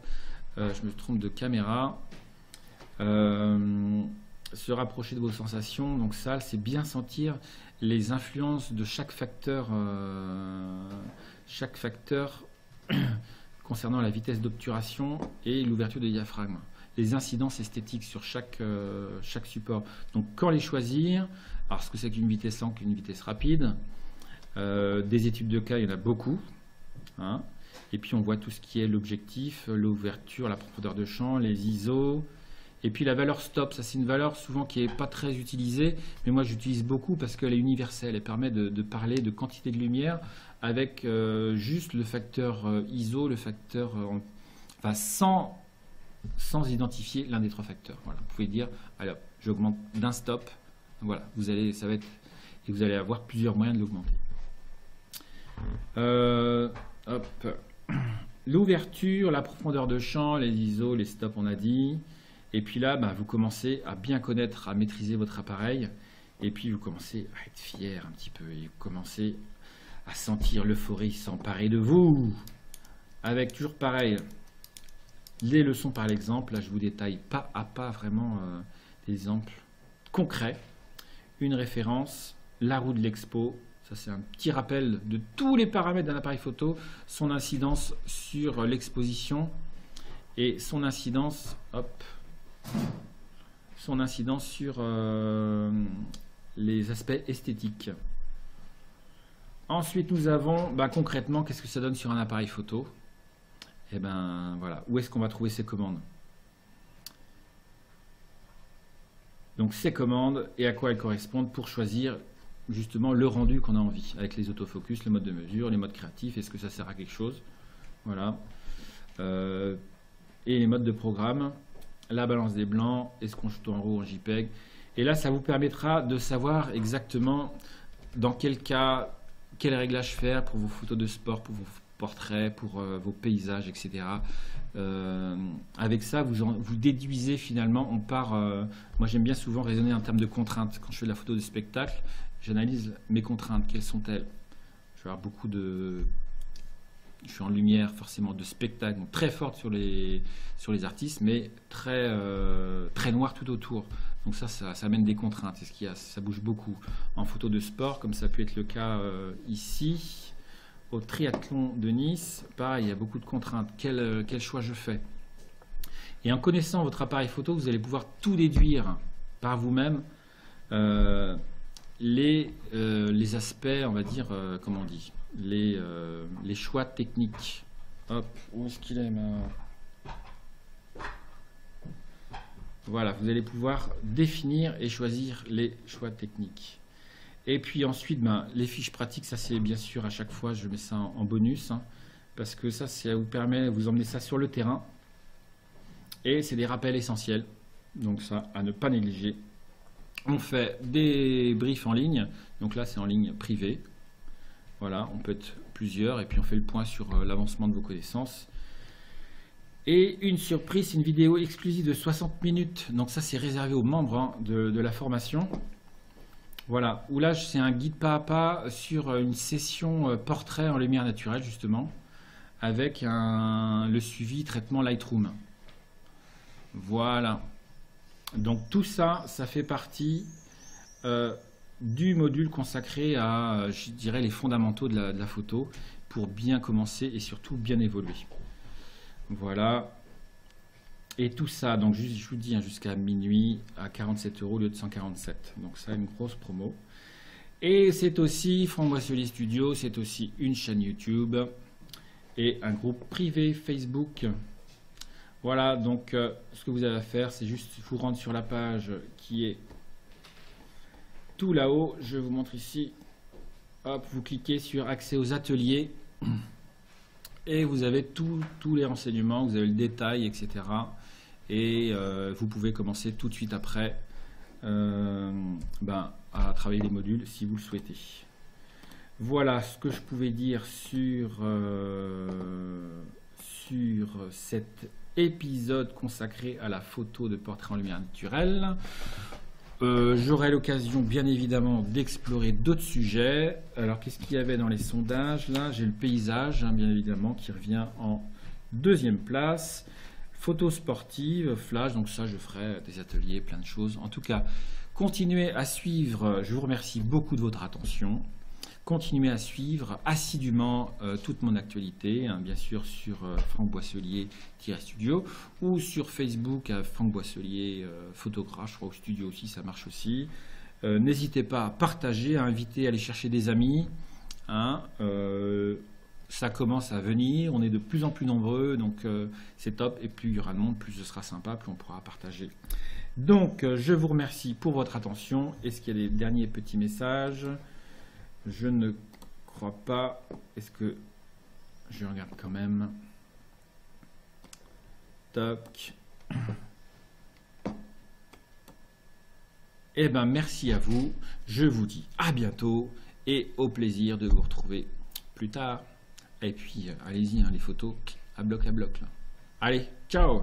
je me trompe de caméra. se rapprocher de vos sensations. Donc ça, c'est bien sentir les influences de chaque facteur concernant la vitesse d'obturation et l'ouverture du diaphragme. Les incidences esthétiques sur chaque support. Donc quand les choisir, alors ce que c'est qu'une vitesse lente, qu'une vitesse rapide, des études de cas, il y en a beaucoup. Hein. Et puis on voit tout ce qui est l'objectif, l'ouverture, la profondeur de champ, les ISO. Et puis la valeur stop, ça c'est une valeur souvent qui n'est pas très utilisée, mais moi j'utilise beaucoup parce qu'elle est universelle. Elle permet de parler de quantité de lumière avec juste le facteur ISO, le facteur, enfin sans identifier l'un des trois facteurs. Voilà. Vous pouvez dire, alors j'augmente d'un stop, voilà, ça va être, et vous allez avoir plusieurs moyens de l'augmenter. L'ouverture, la profondeur de champ, les ISO, les stops, on a dit. Et puis là, vous commencez à bien connaître, à maîtriser votre appareil. Et puis vous commencez à être fier un petit peu. Et vous commencez à sentir l'euphorie s'emparer de vous. Avec toujours pareil, les leçons par l'exemple. Là, je vous détaille pas à pas vraiment des exemples concrets. Une référence, la roue de l'expo. Ça, c'est un petit rappel de tous les paramètres d'un appareil photo. Son incidence sur l'exposition et son incidence, sur les aspects esthétiques. Ensuite, nous avons concrètement, qu'est-ce que ça donne sur un appareil photo? Et voilà, où est-ce qu'on va trouver ces commandes? Donc ces commandes et à quoi elles correspondent pour choisir justement le rendu qu'on a envie, avec les autofocus, le mode de mesure, les modes créatifs, est-ce que ça sert à quelque chose? Voilà. Et les modes de programme, la balance des blancs, est-ce qu'on shoot en RAW ou en JPEG? Et là, ça vous permettra de savoir exactement dans quel cas, quel réglage faire pour vos photos de sport, pour vos portraits, pour vos paysages, etc. Avec ça, vous déduisez finalement, on part... moi, j'aime bien souvent raisonner en termes de contraintes. Quand je fais de la photo de spectacle, j'analyse mes contraintes, quelles sont-elles? Je vais avoir beaucoup de... Je suis en lumière forcément de spectacle, donc très forte sur les artistes, mais très noir tout autour. Donc ça amène des contraintes, c'est ce qu'il y a, ça bouge beaucoup. En photo de sport, comme ça peut être le cas ici, au triathlon de Nice, pareil, il y a beaucoup de contraintes. Quel choix je fais? Et en connaissant votre appareil photo, vous allez pouvoir tout déduire par vous-même, les aspects, on va dire, comment on dit, les choix techniques. Hop, où est-ce qu'il est Voilà, vous allez pouvoir définir et choisir les choix techniques. Et puis ensuite, les fiches pratiques, ça c'est bien sûr à chaque fois, je mets ça en bonus, hein, parce que ça vous permet, vous emmenez ça sur le terrain. Et c'est des rappels essentiels, donc ça à ne pas négliger. On fait des briefs en ligne, donc là c'est en ligne privée. Voilà, on peut être plusieurs et puis on fait le point sur l'avancement de vos connaissances. Et une surprise, une vidéo exclusive de 60 minutes. Donc ça, c'est réservé aux membres de la formation. Voilà, où là, c'est un guide pas à pas sur une session portrait en lumière naturelle, justement, avec le suivi traitement Lightroom. Voilà. Donc tout ça, ça fait partie du module consacré à, je dirais, les fondamentaux de la photo pour bien commencer et surtout bien évoluer. Voilà. Et tout ça, donc je vous dis, jusqu'à minuit à 47 € au lieu de 147. Donc ça, une grosse promo. Et c'est aussi Franck Boisselier Studio, c'est aussi une chaîne YouTube et un groupe privé Facebook. Voilà, donc ce que vous avez à faire, c'est juste vous rendre sur la page qui est tout là-haut. Je vous montre ici. Hop, vous cliquez sur accès aux ateliers. Et vous avez tous les renseignements, vous avez le détail, etc. Et vous pouvez commencer tout de suite après à travailler les modules si vous le souhaitez. Voilà ce que je pouvais dire sur cet épisode consacré à la photo de portrait en lumière naturelle. J'aurai l'occasion bien évidemment d'explorer d'autres sujets. Alors qu'est-ce qu'il y avait dans les sondages? Là j'ai le paysage bien évidemment qui revient en deuxième place. photos sportives, flash, donc ça je ferai des ateliers, plein de choses. En tout cas, continuez à suivre, je vous remercie beaucoup de votre attention. Continuez à suivre assidûment toute mon actualité, hein, bien sûr sur Franck Boisselier-studio ou sur Facebook à Franck Boisselier photographe, je crois au studio aussi, ça marche aussi. N'hésitez pas à partager, à inviter, à aller chercher des amis. Hein, ça commence à venir, on est de plus en plus nombreux, donc c'est top. Et plus il y aura de monde, plus ce sera sympa, plus on pourra partager. Donc je vous remercie pour votre attention. Est-ce qu'il y a des derniers petits messages? Je ne crois pas. Est-ce que je regarde quand même? Toc. Eh bien, merci à vous. Je vous dis à bientôt et au plaisir de vous retrouver plus tard. Et puis, allez-y, hein, les photos à bloc. Là. Allez, ciao!